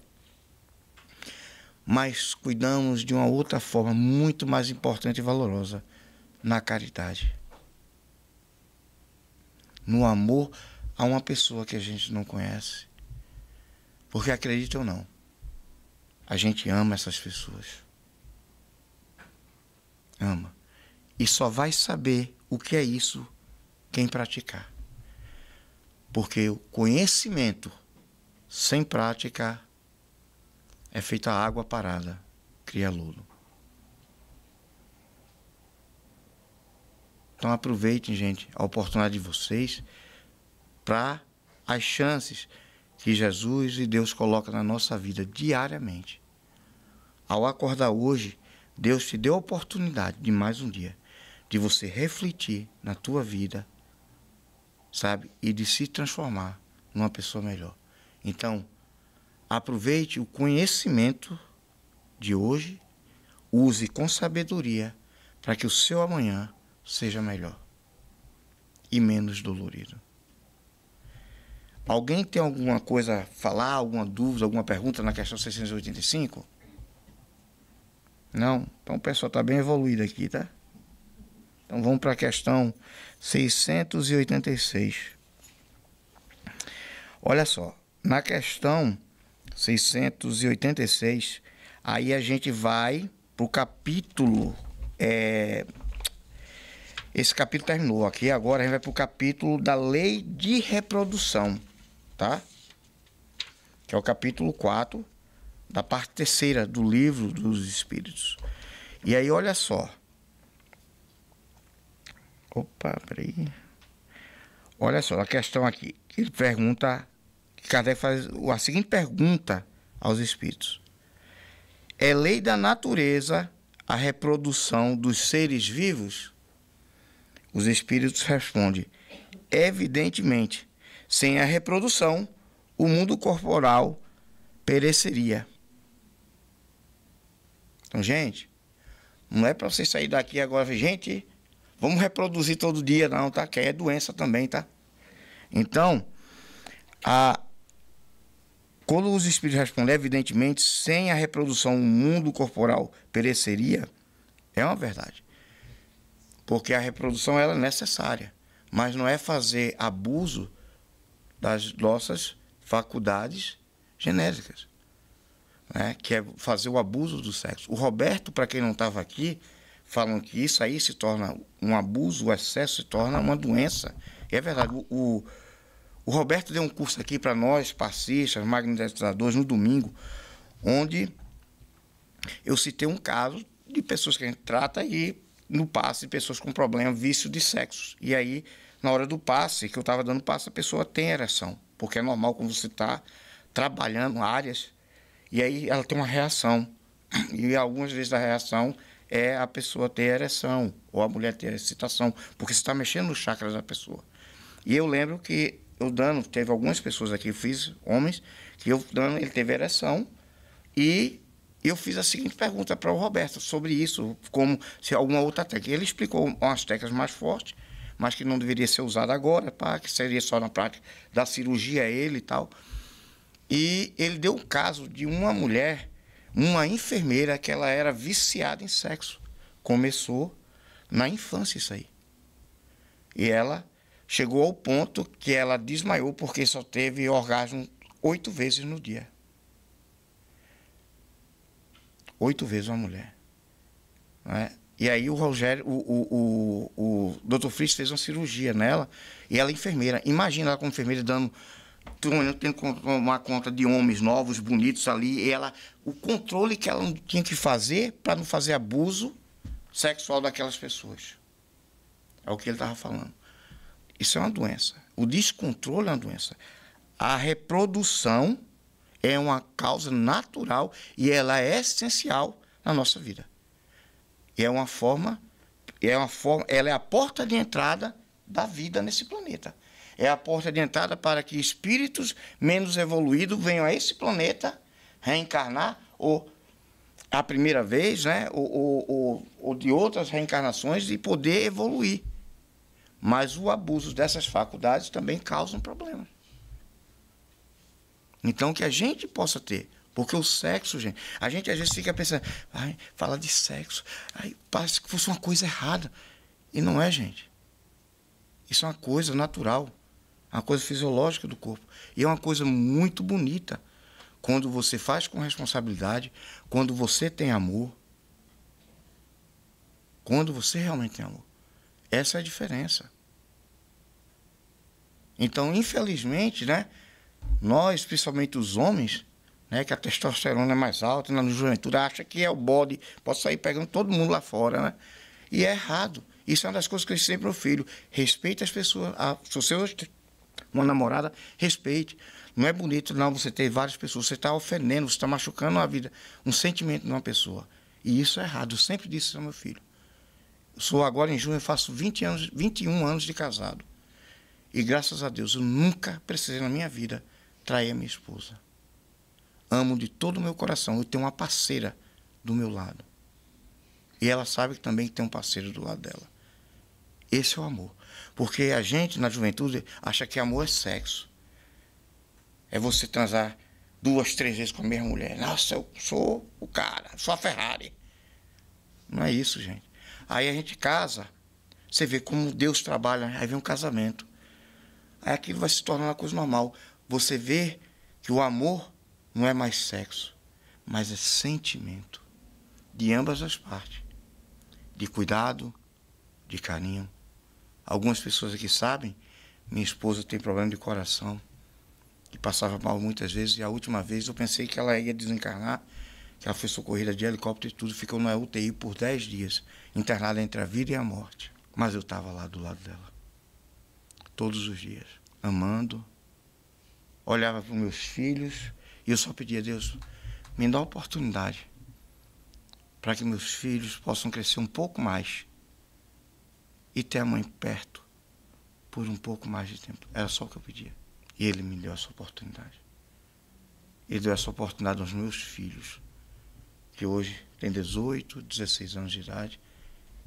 mas cuidamos de uma outra forma muito mais importante e valorosa, na caridade. No amor a uma pessoa que a gente não conhece. Porque, acredita ou não, a gente ama essas pessoas. Ama. E só vai saber o que é isso quem praticar. Porque o conhecimento sem prática é feito a água parada, cria lodo. Então aproveitem, gente, a oportunidade de vocês para as chances que Jesus e Deus colocam na nossa vida diariamente. Ao acordar hoje, Deus te deu a oportunidade de mais um dia, de você refletir na tua vida, sabe? E de se transformar numa pessoa melhor. Então, aproveite o conhecimento de hoje, use com sabedoria para que o seu amanhã seja melhor e menos dolorido. Alguém tem alguma coisa a falar, alguma dúvida, alguma pergunta na questão 685? Não? Então o pessoal está bem evoluído aqui, tá? Então vamos para a questão 686. Olha só, na questão 686, aí a gente vai para o capítulo... Esse capítulo terminou aqui, agora a gente vai para o capítulo da lei de reprodução, tá? Que é o capítulo 4, da parte 3ª do livro dos Espíritos. E aí, olha só. Opa, peraí. Olha só, a questão aqui, que ele pergunta, que Kardec faz a seguinte pergunta aos Espíritos. É lei da natureza a reprodução dos seres vivos? Os Espíritos respondem, evidentemente, sem a reprodução, o mundo corporal pereceria. Então, gente, não é para você sair daqui agora, gente, vamos reproduzir todo dia, não, tá? Que é doença também, tá? Então, quando os Espíritos respondem, evidentemente, sem a reprodução, o mundo corporal pereceria, é uma verdade. Porque a reprodução ela é necessária, mas não é fazer abuso das nossas faculdades genéricas, né? Que é fazer o abuso do sexo. O Roberto, para quem não estava aqui, falam que isso aí se torna um abuso, o excesso se torna uma doença. E é verdade, o Roberto deu um curso aqui para nós, passistas, magnetizadores, no domingo, onde eu citei um caso de pessoas que a gente trata e no passe, pessoas com problema, vício de sexo. E aí, na hora do passe, que eu estava dando passe, a pessoa tem ereção. Porque é normal quando você está trabalhando áreas, e aí ela tem uma reação. E algumas vezes a reação é a pessoa ter ereção, ou a mulher ter excitação, porque você está mexendo nos chakras da pessoa. E eu lembro que teve algumas pessoas aqui, eu fiz, homens, que ele teve ereção, e eu fiz a seguinte pergunta para o Roberto sobre isso, como se alguma outra técnica. Ele explicou umas técnicas mais fortes, mas que não deveria ser usada agora, que seria só na prática da cirurgia ele e tal. E ele deu o caso de uma mulher, uma enfermeira, que ela era viciada em sexo. Começou na infância isso aí. E ela chegou ao ponto que ela desmaiou porque só teve orgasmo 8 vezes no dia. 8 vezes uma mulher. Não é? E aí o Rogério, o Dr. Fritz fez uma cirurgia nela e ela é enfermeira. Imagina ela como enfermeira tendo que tomar conta de homens novos, bonitos ali. E ela, o controle que ela tinha que fazer para não fazer abuso sexual daquelas pessoas. É o que ele estava falando. Isso é uma doença. O descontrole é uma doença. A reprodução é uma causa natural e ela é essencial na nossa vida. E ela é a porta de entrada da vida nesse planeta. É a porta de entrada para que espíritos menos evoluídos venham a esse planeta reencarnar, ou a primeira vez, né, ou de outras reencarnações, e poder evoluir. Mas o abuso dessas faculdades também causa um problema. Então, que a gente possa ter. Porque o sexo, gente, a gente às vezes fica pensando, fala de sexo, parece que fosse uma coisa errada. E não é, gente. Isso é uma coisa natural, uma coisa fisiológica do corpo. E é uma coisa muito bonita. Quando você faz com responsabilidade, quando você tem amor, quando você realmente tem amor. Essa é a diferença. Então, infelizmente, né, nós, principalmente os homens, né, que a testosterona é mais alta, na juventude acha que é o bode, pode sair pegando todo mundo lá fora, né? E é errado. Isso é uma das coisas que eu ensinei para o filho. Respeite as pessoas. Se você hoje tem uma namorada, respeite. Não é bonito, não, você ter várias pessoas. Você está ofendendo, você está machucando a vida, um sentimento de uma pessoa. E isso é errado. Eu sempre disse isso ao meu filho. Eu sou agora em junho, eu faço 21 anos de casado. E graças a Deus, eu nunca precisei na minha vida trair a minha esposa. Amo de todo o meu coração. Eu tenho uma parceira do meu lado. E ela sabe que também tem um parceiro do lado dela. Esse é o amor. Porque a gente, na juventude, acha que amor é sexo. É você transar 2, 3 vezes com a mesma mulher. Nossa, eu sou o cara, sou a Ferrari. Não é isso, gente. Aí a gente casa, você vê como Deus trabalha, aí vem um casamento. Aí aquilo vai se tornando uma coisa normal. Você vê que o amor não é mais sexo, mas é sentimento de ambas as partes. De cuidado, de carinho. Algumas pessoas aqui sabem, minha esposa tem problema de coração, que passava mal muitas vezes, e a última vez eu pensei que ela ia desencarnar, que ela foi socorrida de helicóptero e tudo, ficou na UTI por 10 dias, internada entre a vida e a morte. Mas eu estava lá do lado dela, todos os dias, amando, olhava para os meus filhos, e eu só pedia a Deus, me dá a oportunidade para que meus filhos possam crescer um pouco mais e ter a mãe perto por um pouco mais de tempo. Era só o que eu pedia. E Ele me deu essa oportunidade. Ele deu essa oportunidade aos meus filhos, que hoje têm 18, 16 anos de idade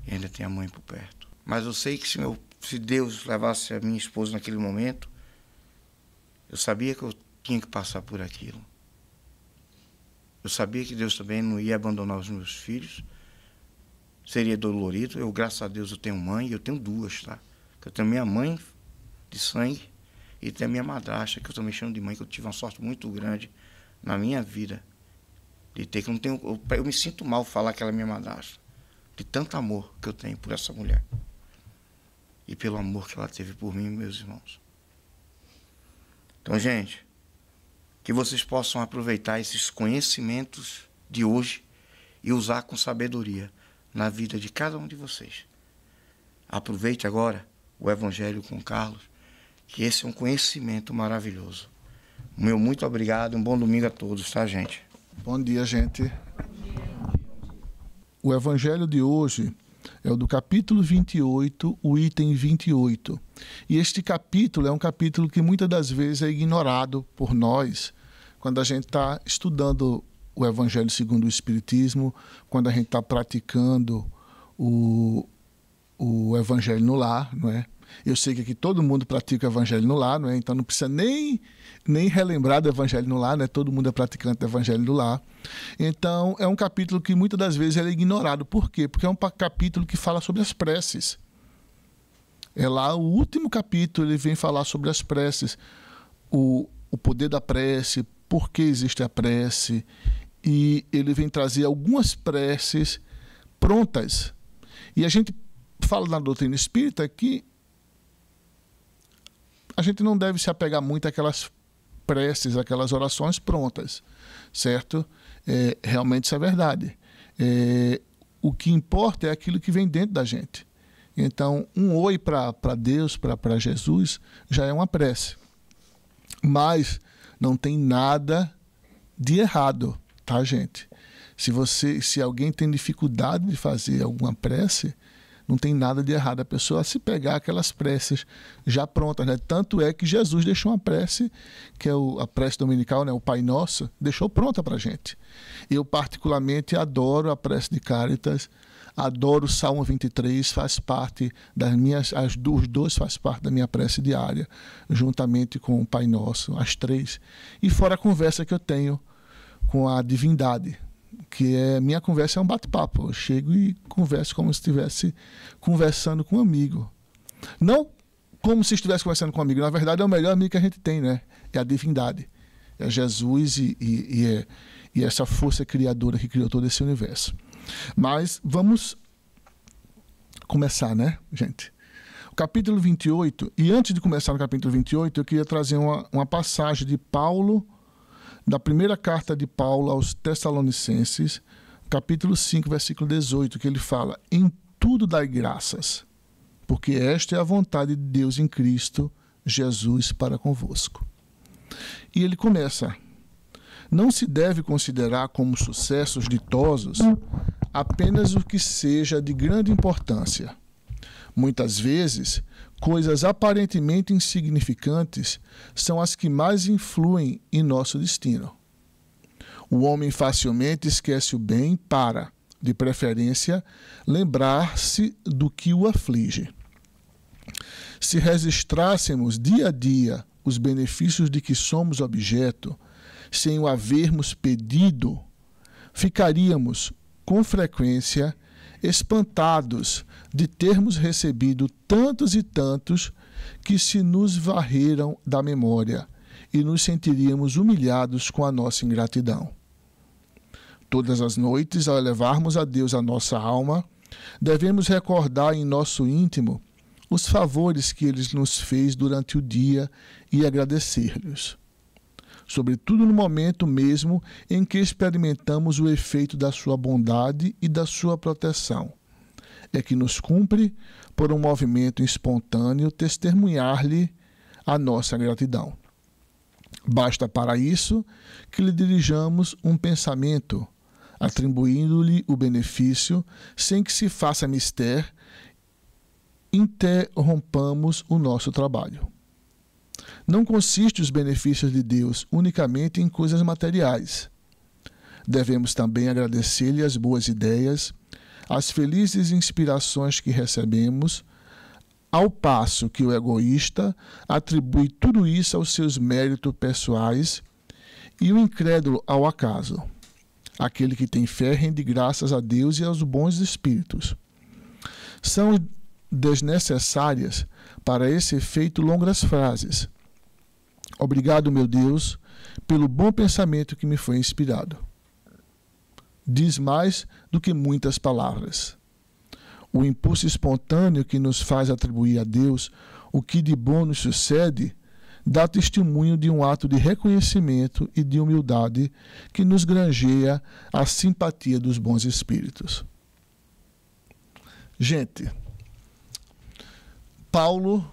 e ainda tem a mãe por perto. Mas eu sei que se Deus levasse a minha esposa naquele momento, eu sabia que eu tinha que passar por aquilo. Eu sabia que Deus também não ia abandonar os meus filhos. Seria dolorido. Eu, graças a Deus, eu tenho mãe, e eu tenho duas, tá? Eu tenho minha mãe de sangue e tenho a minha madrasta, que eu também chamo de mãe, que eu tive uma sorte muito grande na minha vida de ter, que eu me sinto mal falar que ela é minha madrasta, de tanto amor que eu tenho por essa mulher e pelo amor que ela teve por mim e meus irmãos. Então, gente, que vocês possam aproveitar esses conhecimentos de hoje e usar com sabedoria na vida de cada um de vocês. Aproveite agora o Evangelho com Carlos, que esse é um conhecimento maravilhoso. Meu muito obrigado, um bom domingo a todos, tá, gente? Bom dia, gente. O Evangelho de hoje é o do capítulo 28, o item 28. E este capítulo é um capítulo que muitas das vezes é ignorado por nós quando a gente está estudando o Evangelho segundo o Espiritismo, quando a gente está praticando o Evangelho no lar, não é? Eu sei que aqui todo mundo pratica o Evangelho no lar, não é? Então não precisa nem relembrar do Evangelho no lar, né? Todo mundo é praticante do Evangelho no lar. Então é um capítulo que muitas das vezes ele é ignorado. Por quê? Porque é um capítulo que fala sobre as preces. É lá o último capítulo, ele vem falar sobre as preces, o poder da prece, por que existe a prece, e ele vem trazer algumas preces prontas. E a gente fala na doutrina espírita que a gente não deve se apegar muito àquelas preces, àquelas orações prontas, certo? Realmente isso é verdade. O que importa é aquilo que vem dentro da gente. Então, um oi para Deus, para Jesus, já é uma prece. Mas não tem nada de errado, tá, gente? Se alguém tem dificuldade de fazer alguma prece, não tem nada de errado a pessoa se pegar aquelas preces já prontas, né? Tanto é que Jesus deixou uma prece, que é a prece dominical, né? O Pai Nosso, deixou pronta para a gente. Eu particularmente adoro a prece de Cáritas, adoro o Salmo 23, faz parte das minhas, os dois faz parte da minha prece diária, juntamente com o Pai Nosso, as três. E fora a conversa que eu tenho com a divindade, que minha conversa é um bate-papo. Eu chego e converso como se estivesse conversando com um amigo. Não como se estivesse conversando com um amigo. Na verdade, é o melhor amigo que a gente tem, né? É a divindade. É Jesus e essa força criadora que criou todo esse universo. Mas vamos começar, né, gente? O capítulo 28, e antes de começar no capítulo 28, eu queria trazer uma passagem de Paulo, da primeira carta de Paulo aos Tessalonicenses, capítulo 5, versículo 18, que ele fala: em tudo dai graças, porque esta é a vontade de Deus em Cristo Jesus para convosco. E ele começa: não se deve considerar como sucessos ditosos apenas o que seja de grande importância. Muitas vezes, coisas aparentemente insignificantes são as que mais influem em nosso destino. O homem facilmente esquece o bem para, de preferência, lembrar-se do que o aflige. Se registrássemos dia a dia os benefícios de que somos objeto, sem o havermos pedido, ficaríamos, com frequência, espantados de termos recebido tantos e tantos que se nos varreram da memória e nos sentiríamos humilhados com a nossa ingratidão. Todas as noites, ao elevarmos a Deus a nossa alma, devemos recordar em nosso íntimo os favores que Ele nos fez durante o dia e agradecer-lhes. Sobretudo no momento mesmo em que experimentamos o efeito da sua bondade e da sua proteção. É que nos cumpre, por um movimento espontâneo, testemunhar-lhe a nossa gratidão. Basta para isso que lhe dirijamos um pensamento, atribuindo-lhe o benefício, sem que se faça mister, interrompamos o nosso trabalho. Não consiste os benefícios de Deus unicamente em coisas materiais. Devemos também agradecer-lhe as boas ideias, as felizes inspirações que recebemos, ao passo que o egoísta atribui tudo isso aos seus méritos pessoais e o incrédulo ao acaso. Aquele que tem fé rende graças a Deus e aos bons espíritos. São desnecessárias para esse efeito longas frases. Obrigado, meu Deus, pelo bom pensamento que me foi inspirado. Diz mais do que muitas palavras. O impulso espontâneo que nos faz atribuir a Deus o que de bom nos sucede dá testemunho de um ato de reconhecimento e de humildade que nos granjeia a simpatia dos bons espíritos. Gente, Paulo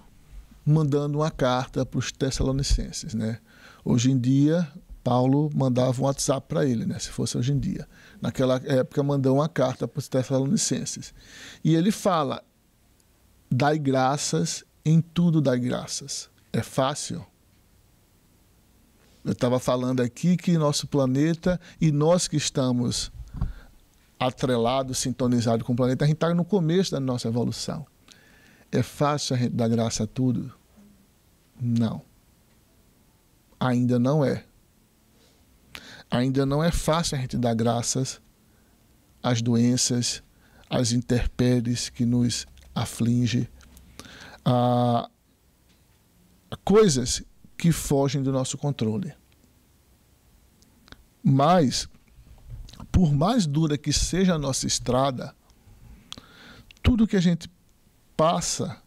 mandando uma carta para os Tessalonicenses, né? Hoje em dia, Paulo mandava um WhatsApp para ele, né? Se fosse hoje em dia. Naquela época, mandou uma carta para os Tessalonicenses. E ele fala: dai graças, em tudo dai graças. É fácil? Eu estava falando aqui que nosso planeta e nós que estamos atrelados, sintonizados com o planeta, a gente está no começo da nossa evolução. É fácil a gente dar graça a tudo? Não. Ainda não é. Ainda não é fácil a gente dar graças às doenças, às intempéries que nos afligem, a coisas que fogem do nosso controle. Mas, por mais dura que seja a nossa estrada, tudo que a gente passa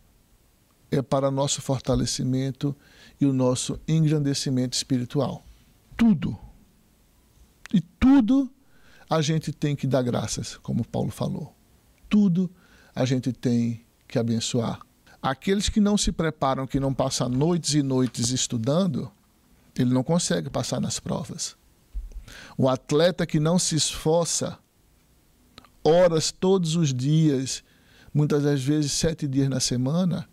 é para nosso fortalecimento e o nosso engrandecimento espiritual. Tudo. E tudo a gente tem que dar graças, como Paulo falou. Tudo a gente tem que abençoar. Aqueles que não se preparam, que não passam noites e noites estudando, ele não consegue passar nas provas. O atleta que não se esforça, horas todos os dias, muitas das vezes 7 dias na semana,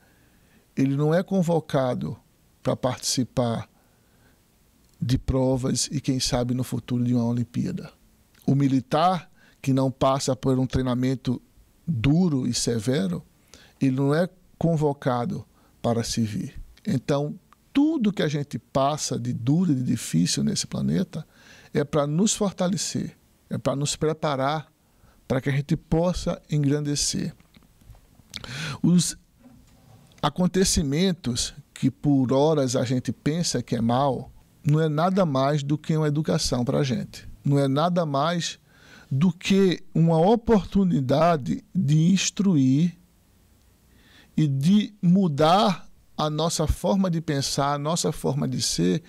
ele não é convocado para participar de provas e, quem sabe, no futuro de uma Olimpíada. O militar que não passa por um treinamento duro e severo, ele não é convocado para servir. Então, tudo que a gente passa de duro e de difícil nesse planeta é para nos fortalecer, é para nos preparar para que a gente possa engrandecer. Os acontecimentos que por horas a gente pensa que é mal, não é nada mais do que uma educação para a gente. Não é nada mais do que uma oportunidade de instruir e de mudar a nossa forma de pensar, a nossa forma de ser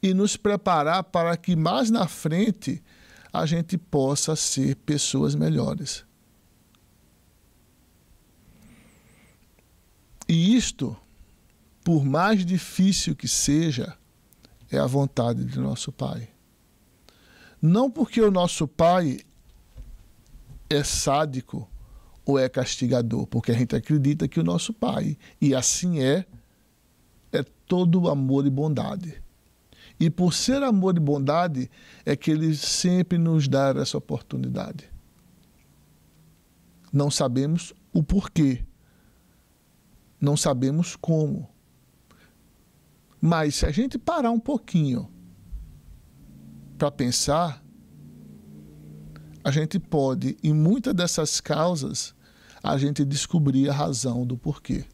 e nos preparar para que mais na frente a gente possa ser pessoas melhores. E isto, por mais difícil que seja, é a vontade de nosso Pai. Não porque o nosso Pai é sádico ou é castigador, porque a gente acredita que o nosso Pai, e assim é todo amor e bondade. E por ser amor e bondade, é que Ele sempre nos dá essa oportunidade. Não sabemos o porquê. Não sabemos como. Mas se a gente parar um pouquinho para pensar, a gente pode, em muitas dessas causas, a gente descobrir a razão do porquê.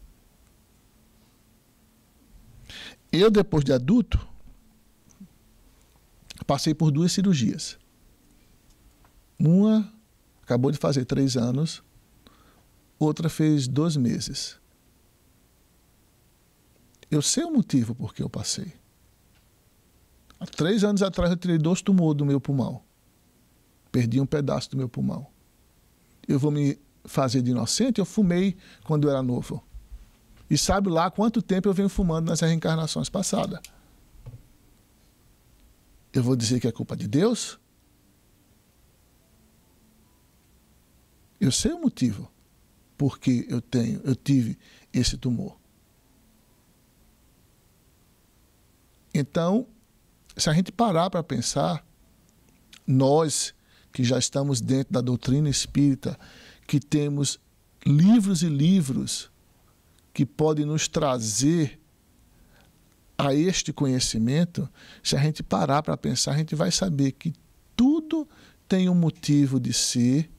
Eu, depois de adulto, passei por 2 cirurgias. Uma acabou de fazer 3 anos, outra fez 2 meses. Eu sei o motivo por que eu passei. Há 3 anos atrás eu tirei 2 tumores do meu pulmão. Perdi um pedaço do meu pulmão. Eu vou me fazer de inocente? Eu fumei quando eu era novo. E sabe lá quanto tempo eu venho fumando nas reencarnações passadas. Eu vou dizer que é culpa de Deus? Eu sei o motivo por que eu tive esse tumor. Então, se a gente parar para pensar, nós que já estamos dentro da doutrina espírita, que temos livros e livros que podem nos trazer a este conhecimento, se a gente parar para pensar, a gente vai saber que tudo tem um motivo de ser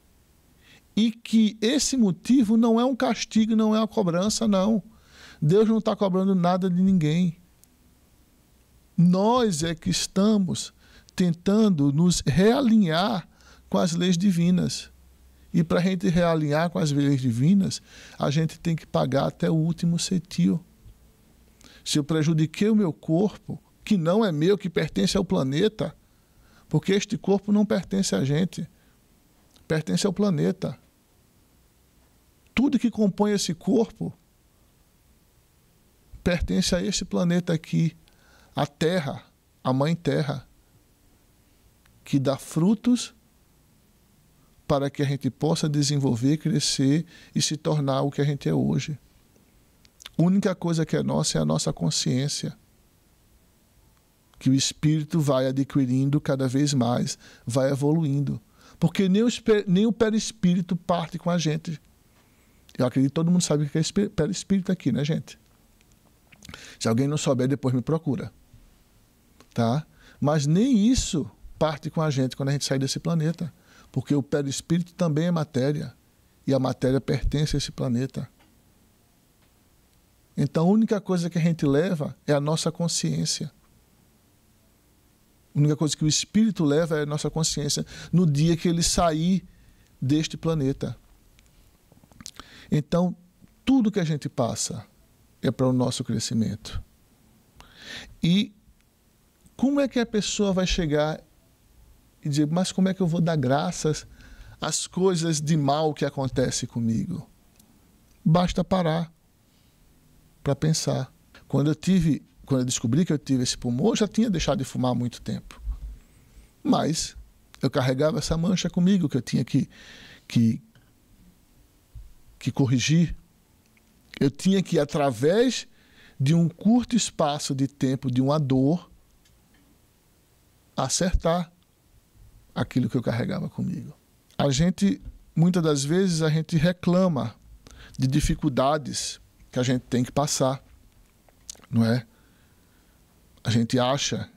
e que esse motivo não é um castigo, não é uma cobrança, não. Deus não está cobrando nada de ninguém. Nós é que estamos tentando nos realinhar com as leis divinas. E para a gente realinhar com as leis divinas, a gente tem que pagar até o último cetil. Se eu prejudiquei o meu corpo, que não é meu, que pertence ao planeta, porque este corpo não pertence a gente, pertence ao planeta. Tudo que compõe esse corpo pertence a este planeta aqui, a Terra, a Mãe Terra, que dá frutos para que a gente possa desenvolver, crescer e se tornar o que a gente é hoje. A única coisa que é nossa é a nossa consciência, que o espírito vai adquirindo cada vez mais, vai evoluindo. Porque nem o perispírito parte com a gente. Eu acredito que todo mundo sabe o que é perispírito aqui, né, gente? Se alguém não souber, depois me procura. Tá? Mas nem isso parte com a gente quando a gente sai desse planeta. Porque o perispírito também é matéria. E a matéria pertence a esse planeta. Então a única coisa que a gente leva é a nossa consciência. A única coisa que o Espírito leva é a nossa consciência no dia que ele sair deste planeta. Então, tudo que a gente passa é para o nosso crescimento. E como é que a pessoa vai chegar e dizer, mas como é que eu vou dar graças às coisas de mal que acontecem comigo? Basta parar para pensar. Quando eu descobri que eu tive esse pulmão, eu já tinha deixado de fumar há muito tempo. Mas eu carregava essa mancha comigo que eu tinha que corrigir. Eu tinha que, através de um curto espaço de tempo, de uma dor, acertar aquilo que eu carregava comigo. Muitas das vezes, a gente reclama de dificuldades que a gente tem que passar, não é? A gente acha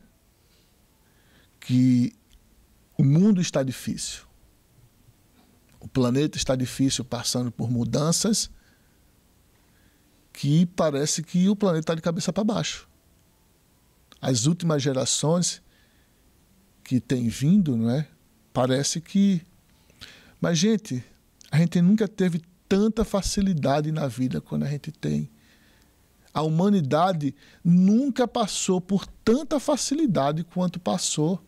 que o mundo está difícil. O planeta está difícil, passando por mudanças que parece que o planeta está de cabeça para baixo. As últimas gerações que têm vindo, não é? Parece que... Mas, gente, a gente nunca teve tanta facilidade na vida quando a gente tem. A humanidade nunca passou por tanta facilidade quanto passou.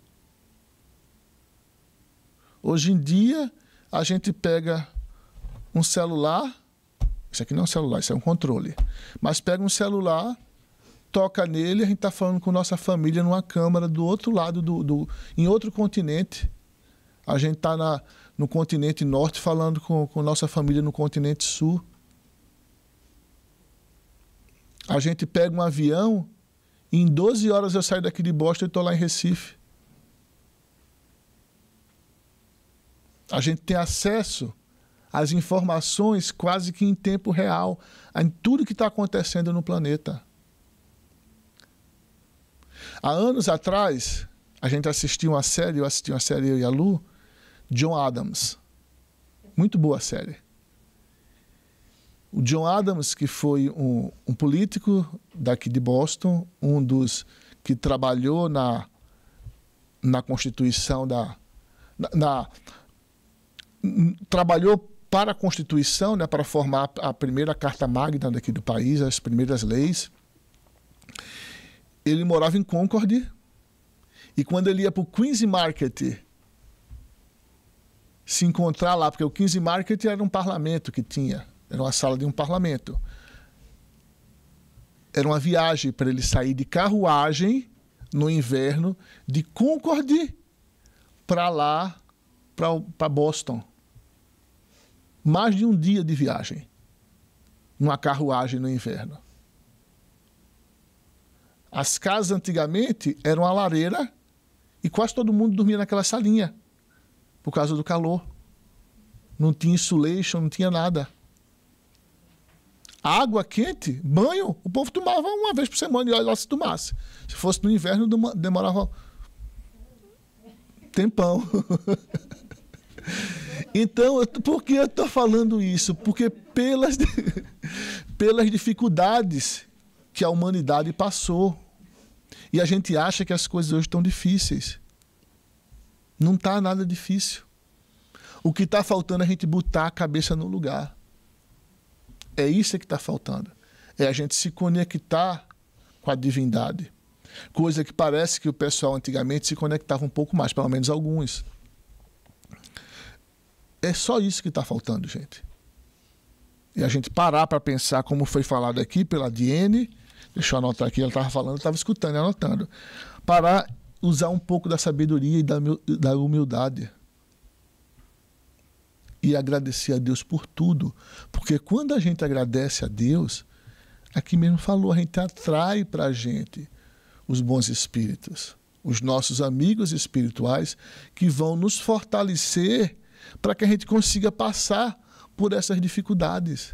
Hoje em dia, a gente pega um celular, isso aqui não é um celular, isso é um controle, mas pega um celular, toca nele, a gente está falando com nossa família numa câmara do outro lado, em outro continente. A gente está no continente norte falando com nossa família no continente sul. A gente pega um avião e em 12 horas eu saio daqui de Boston e estou lá em Recife. A gente tem acesso às informações quase que em tempo real, em tudo que está acontecendo no planeta. Há anos atrás, a gente assistiu uma série, eu assisti uma série, eu e a Lu, John Adams. Muito boa a série. O John Adams, que foi um político daqui de Boston, um dos que trabalhou na Constituição trabalhou para a Constituição, né, para formar a primeira Carta Magna daqui do país, as primeiras leis. Ele morava em Concord e quando ele ia para o Queen's Market se encontrar lá, porque o Queen's Market era um parlamento que tinha, era uma sala de um parlamento. Era uma viagem para ele sair de carruagem no inverno de Concord para lá, para Boston. Mais de um dia de viagem, numa carruagem no inverno. As casas antigamente eram a lareira e quase todo mundo dormia naquela salinha, por causa do calor. Não tinha insulation, não tinha nada. Água quente, banho, o povo tomava uma vez por semana e olha lá se tomasse. Se fosse no inverno, demorava tempão. Então, por que eu estou falando isso? Porque pelas dificuldades que a humanidade passou. E a gente acha que as coisas hoje estão difíceis. Não está nada difícil. O que está faltando é a gente botar a cabeça no lugar. É isso que está faltando. É a gente se conectar com a divindade. Coisa que parece que o pessoal antigamente se conectava um pouco mais, pelo menos alguns. É só isso que está faltando, gente. E a gente parar para pensar, como foi falado aqui pela Diene, deixa eu anotar aqui, ela estava falando, eu estava escutando e anotando. Parar, usar um pouco da sabedoria e da humildade. E agradecer a Deus por tudo. Porque quando a gente agradece a Deus, aqui mesmo falou, a gente atrai para a gente os bons espíritos, os nossos amigos espirituais que vão nos fortalecer para que a gente consiga passar por essas dificuldades.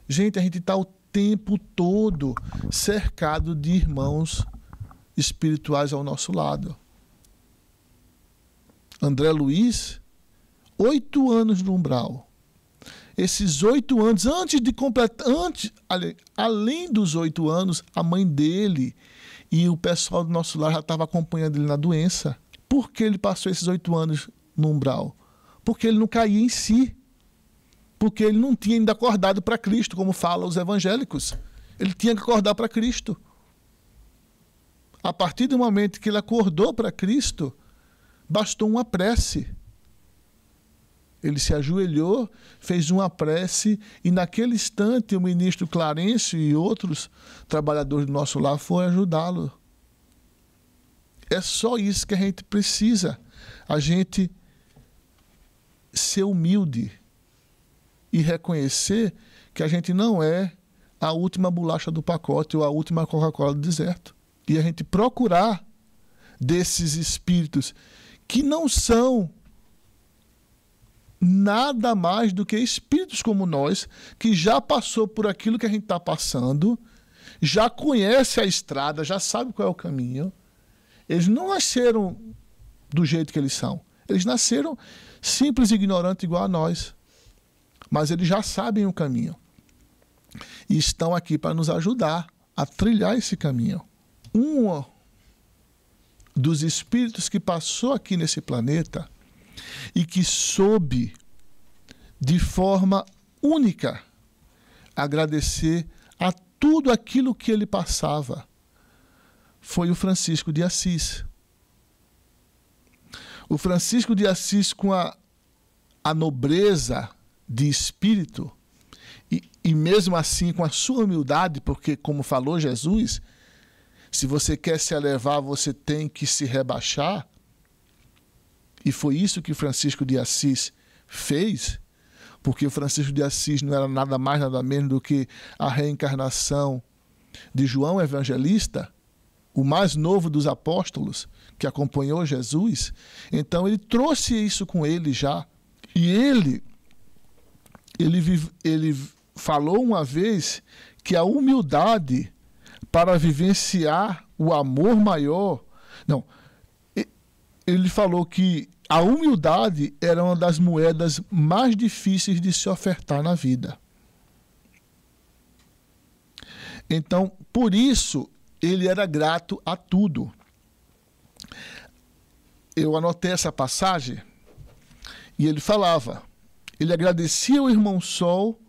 Gente, a gente está o tempo todo cercado de irmãos espirituais ao nosso lado. André Luiz, 8 anos no umbral. esses 8 anos, antes de completar, além dos 8 anos, a mãe dele e o pessoal do nosso lar já estava acompanhando ele na doença. Por que ele passou esses 8 anos no umbral? Porque ele não caía em si. Porque ele não tinha ainda acordado para Cristo, como falam os evangélicos. Ele tinha que acordar para Cristo. A partir do momento que ele acordou para Cristo, bastou uma prece. Ele se ajoelhou, fez uma prece, e naquele instante o ministro Clarencio e outros trabalhadores do nosso lar foram ajudá-lo. É só isso que a gente precisa. A gente ser humilde e reconhecer que a gente não é a última bolacha do pacote ou a última Coca-Cola do deserto. E a gente procurar desses espíritos que não são nada mais do que espíritos como nós, que já passou por aquilo que a gente está passando, já conhece a estrada, já sabe qual é o caminho. Eles não nasceram do jeito que eles são. Eles nasceram simples e ignorantes igual a nós. Mas eles já sabem o caminho. E estão aqui para nos ajudar a trilhar esse caminho. Um dos espíritos que passou aqui nesse planeta e que soube de forma única agradecer a tudo aquilo que ele passava foi o Francisco de Assis. O Francisco de Assis, com a nobreza de espírito e mesmo assim com a sua humildade, porque, como falou Jesus, se você quer se elevar, você tem que se rebaixar. E foi isso que Francisco de Assis fez, porque o Francisco de Assis não era nada mais, nada menos do que a reencarnação de João Evangelista, o mais novo dos apóstolos, que acompanhou Jesus. Então ele trouxe isso com ele já. E ele falou uma vez que a humildade para vivenciar o amor maior... Não, ele falou que a humildade era uma das moedas mais difíceis de se ofertar na vida. Então, por isso, ele era grato a tudo. Eu anotei essa passagem e ele falava, ele agradecia ao irmão Sol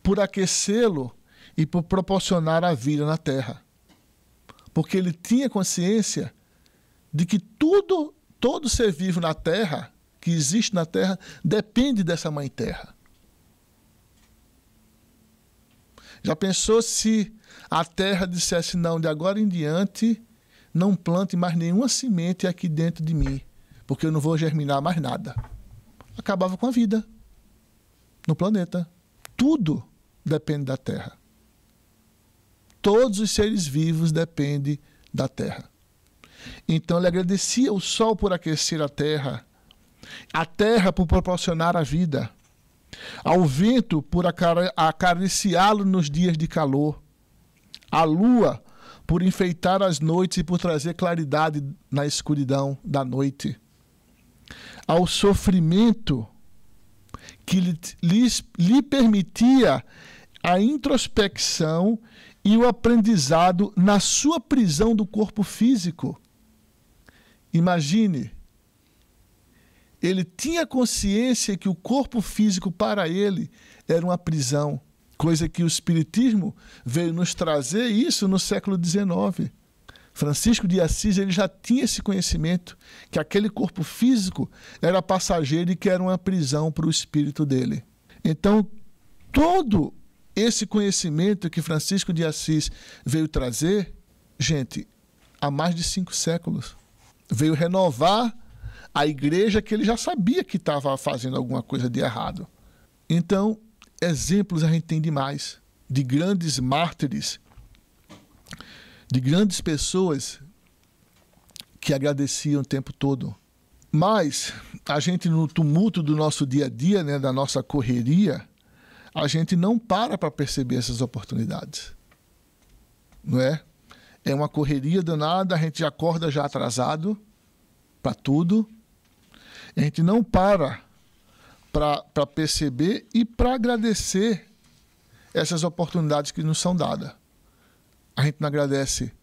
por aquecê-lo e por proporcionar a vida na terra. Porque ele tinha consciência de que todo ser vivo na terra, que existe na terra, depende dessa mãe terra. Já pensou se a terra dissesse, não, de agora em diante, não plante mais nenhuma semente aqui dentro de mim, porque eu não vou germinar mais nada. Acabava com a vida no planeta. Tudo depende da terra. Todos os seres vivos dependem da terra. Então ele agradecia o sol por aquecer a terra por proporcionar a vida, ao vento por acariciá-lo nos dias de calor, à lua por enfeitar as noites e por trazer claridade na escuridão da noite, ao sofrimento que lhe permitia a introspecção e o aprendizado na sua prisão do corpo físico. Imagine, ele tinha consciência que o corpo físico para ele era uma prisão, coisa que o Espiritismo veio nos trazer isso no século XIX. Francisco de Assis ele já tinha esse conhecimento, que aquele corpo físico era passageiro e que era uma prisão para o espírito dele. Então, todo esse conhecimento que Francisco de Assis veio trazer, gente, há mais de 5 séculos, veio renovar a igreja que ele já sabia que estava fazendo alguma coisa de errado. Então, exemplos a gente tem demais, de grandes mártires, de grandes pessoas que agradeciam o tempo todo. Mas a gente, no tumulto do nosso dia a dia, né, da nossa correria, a gente não para perceber essas oportunidades. Não é? É uma correria danada, a gente já acorda já atrasado para tudo. A gente não para para perceber e para agradecer essas oportunidades que nos são dadas. A gente não agradece,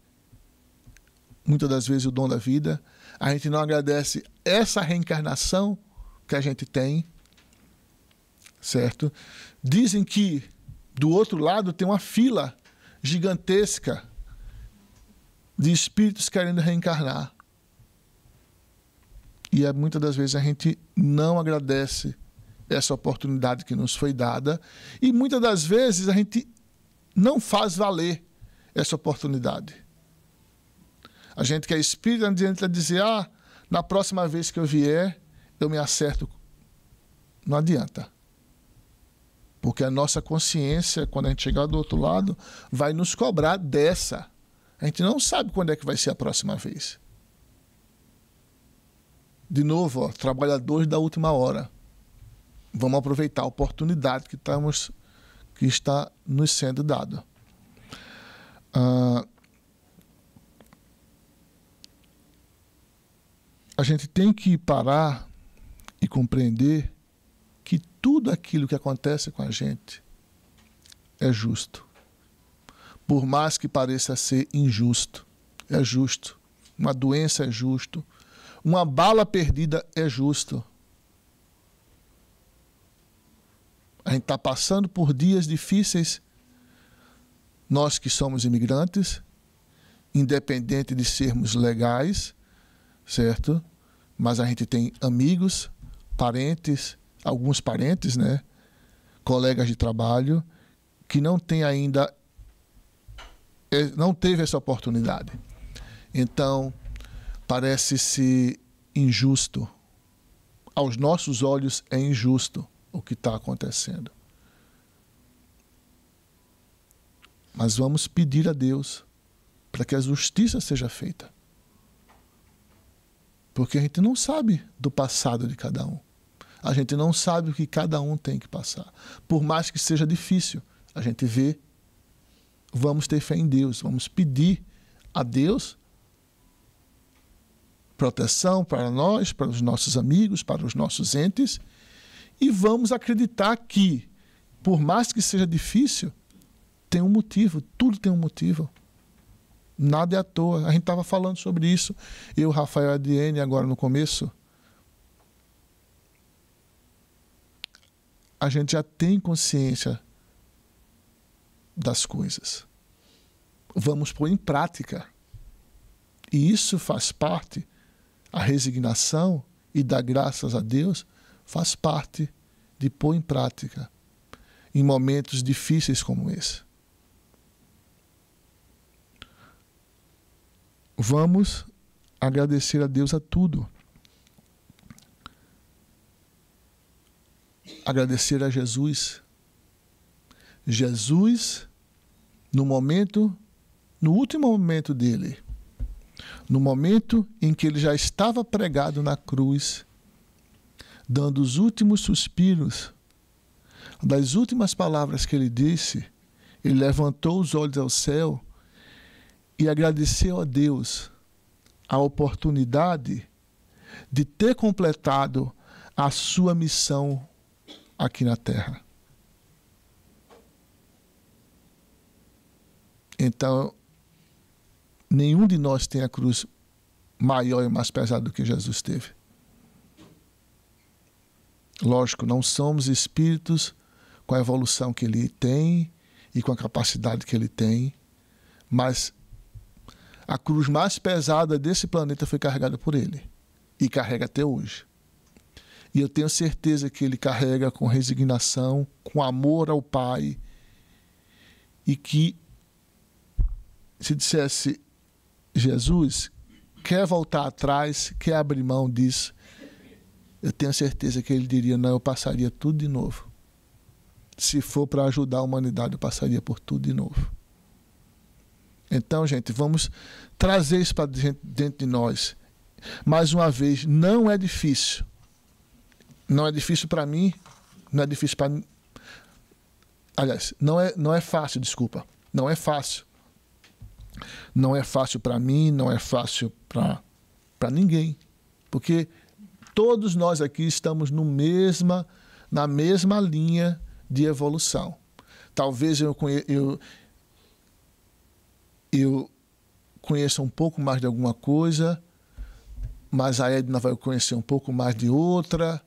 muitas das vezes, o dom da vida. A gente não agradece essa reencarnação que a gente tem, certo? Dizem que do outro lado tem uma fila gigantesca de espíritos querendo reencarnar. E muitas das vezes a gente não agradece essa oportunidade que nos foi dada, e muitas das vezes a gente não faz valer essa oportunidade. A gente que é espírita, a gente vai dizer, na próxima vez que eu vier, eu me acerto. Não adianta. Porque a nossa consciência, quando a gente chegar do outro lado, vai nos cobrar dessa. A gente não sabe quando é que vai ser a próxima vez. De novo, trabalhadores da última hora. Vamos aproveitar a oportunidade que está nos sendo dada. A gente tem que parar e compreender que tudo aquilo que acontece com a gente é justo. Por mais que pareça ser injusto, é justo. Uma doença é justo. Uma bala perdida é justo. A gente está passando por dias difíceis. Nós que somos imigrantes, independente de sermos legais, certo? Mas a gente tem amigos, parentes, alguns parentes, né? Colegas de trabalho, que não tem ainda, não teve essa oportunidade. Então, parece-se injusto. Aos nossos olhos é injusto o que está acontecendo. Mas vamos pedir a Deus para que a justiça seja feita. Porque a gente não sabe do passado de cada um. A gente não sabe o que cada um tem que passar. Por mais que seja difícil, a gente vê, vamos ter fé em Deus, vamos pedir a Deus proteção para nós, para os nossos amigos, para os nossos entes, e vamos acreditar que, por mais que seja difícil, tem um motivo, tudo tem um motivo. Nada é à toa. A gente estava falando sobre isso, eu, Rafael e Adriene, agora no começo. A gente já tem consciência das coisas. Vamos pôr em prática. E isso faz parte, a resignação e dar graças a Deus, faz parte de pôr em prática em momentos difíceis como esse. Vamos agradecer a Deus a tudo. Agradecer a Jesus. Jesus, no último momento dele, no momento em que ele já estava pregado na cruz, dando os últimos suspiros, das últimas palavras que ele disse, ele levantou os olhos ao céu e agradeceu a Deus a oportunidade de ter completado a sua missão aqui na Terra. Então, nenhum de nós tem a cruz maior e mais pesada do que Jesus teve. Lógico, não somos espíritos com a evolução que ele tem e com a capacidade que ele tem, mas a cruz mais pesada desse planeta foi carregada por ele e carrega até hoje. E eu tenho certeza que ele carrega com resignação, com amor ao Pai, e que se dissesse, Jesus, quer voltar atrás, quer abrir mão disso, eu tenho certeza que ele diria, não, eu passaria tudo de novo. Se for para ajudar a humanidade, eu passaria por tudo de novo. Então, gente, vamos trazer isso para dentro de nós. Mais uma vez, não é difícil. Não é difícil para mim, não é difícil para... Aliás, não é fácil, desculpa. Não é fácil. Não é fácil para mim, não é fácil para ninguém. Porque todos nós aqui estamos na mesma linha de evolução. Talvez eu conheça um pouco mais de alguma coisa, mas a Edna vai conhecer um pouco mais de outra,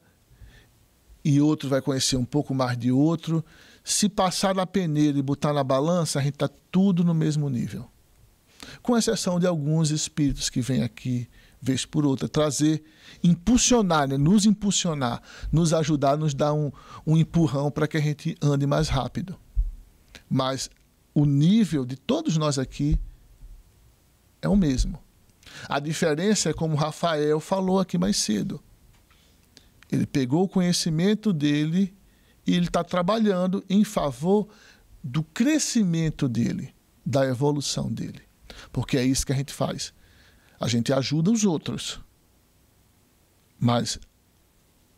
e outro vai conhecer um pouco mais de outro. Se passar na peneira e botar na balança, a gente está tudo no mesmo nível. Com exceção de alguns espíritos que vêm aqui, vez por outra, trazer, impulsionar, né? Nos impulsionar, nos ajudar, nos dar um empurrão para que a gente ande mais rápido. Mas o nível de todos nós aqui é o mesmo. A diferença é como o Rafael falou aqui mais cedo. Ele pegou o conhecimento dele e ele está trabalhando em favor do crescimento dele, da evolução dele. Porque é isso que a gente faz. A gente ajuda os outros. Mas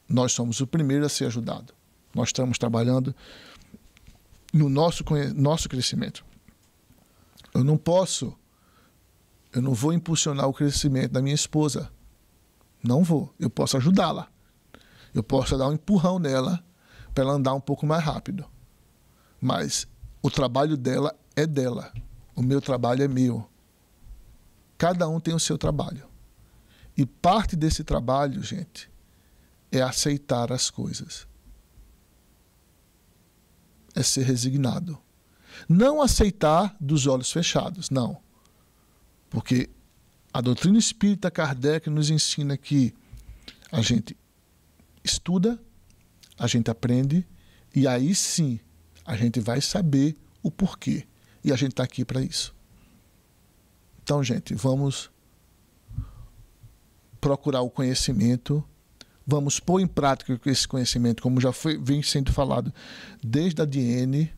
nós somos o primeiro a ser ajudado. Nós estamos trabalhando no nosso crescimento. Eu não vou impulsionar o crescimento da minha esposa. Não vou. Eu posso ajudá-la. Eu posso dar um empurrão nela para ela andar um pouco mais rápido. Mas o trabalho dela é dela. O meu trabalho é meu. Cada um tem o seu trabalho. E parte desse trabalho, gente, é aceitar as coisas. É ser resignado. Não aceitar dos olhos fechados, não. Porque a doutrina espírita Kardec nos ensina que a gente estuda, a gente aprende, e aí sim a gente vai saber o porquê. E a gente está aqui para isso. Então, gente, vamos procurar o conhecimento, vamos pôr em prática esse conhecimento, como já vem sendo falado desde a DN,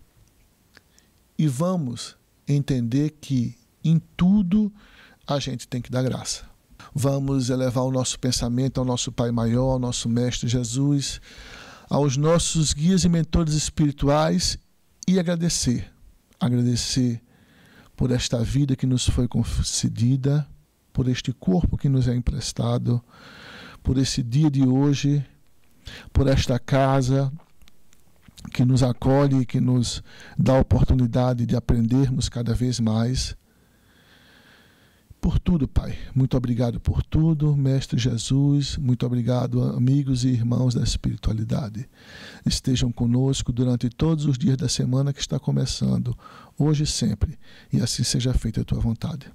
e vamos entender que em tudo a gente tem que dar graça. Vamos elevar o nosso pensamento ao nosso Pai Maior, ao nosso Mestre Jesus, aos nossos guias e mentores espirituais e agradecer por esta vida que nos foi concedida, por este corpo que nos é emprestado, por esse dia de hoje, por esta casa que nos acolhe, que nos dá a oportunidade de aprendermos cada vez mais. Por tudo, Pai. Muito obrigado por tudo, Mestre Jesus. Muito obrigado, amigos e irmãos da espiritualidade. Estejam conosco durante todos os dias da semana que está começando, hoje e sempre. E assim seja feita a tua vontade.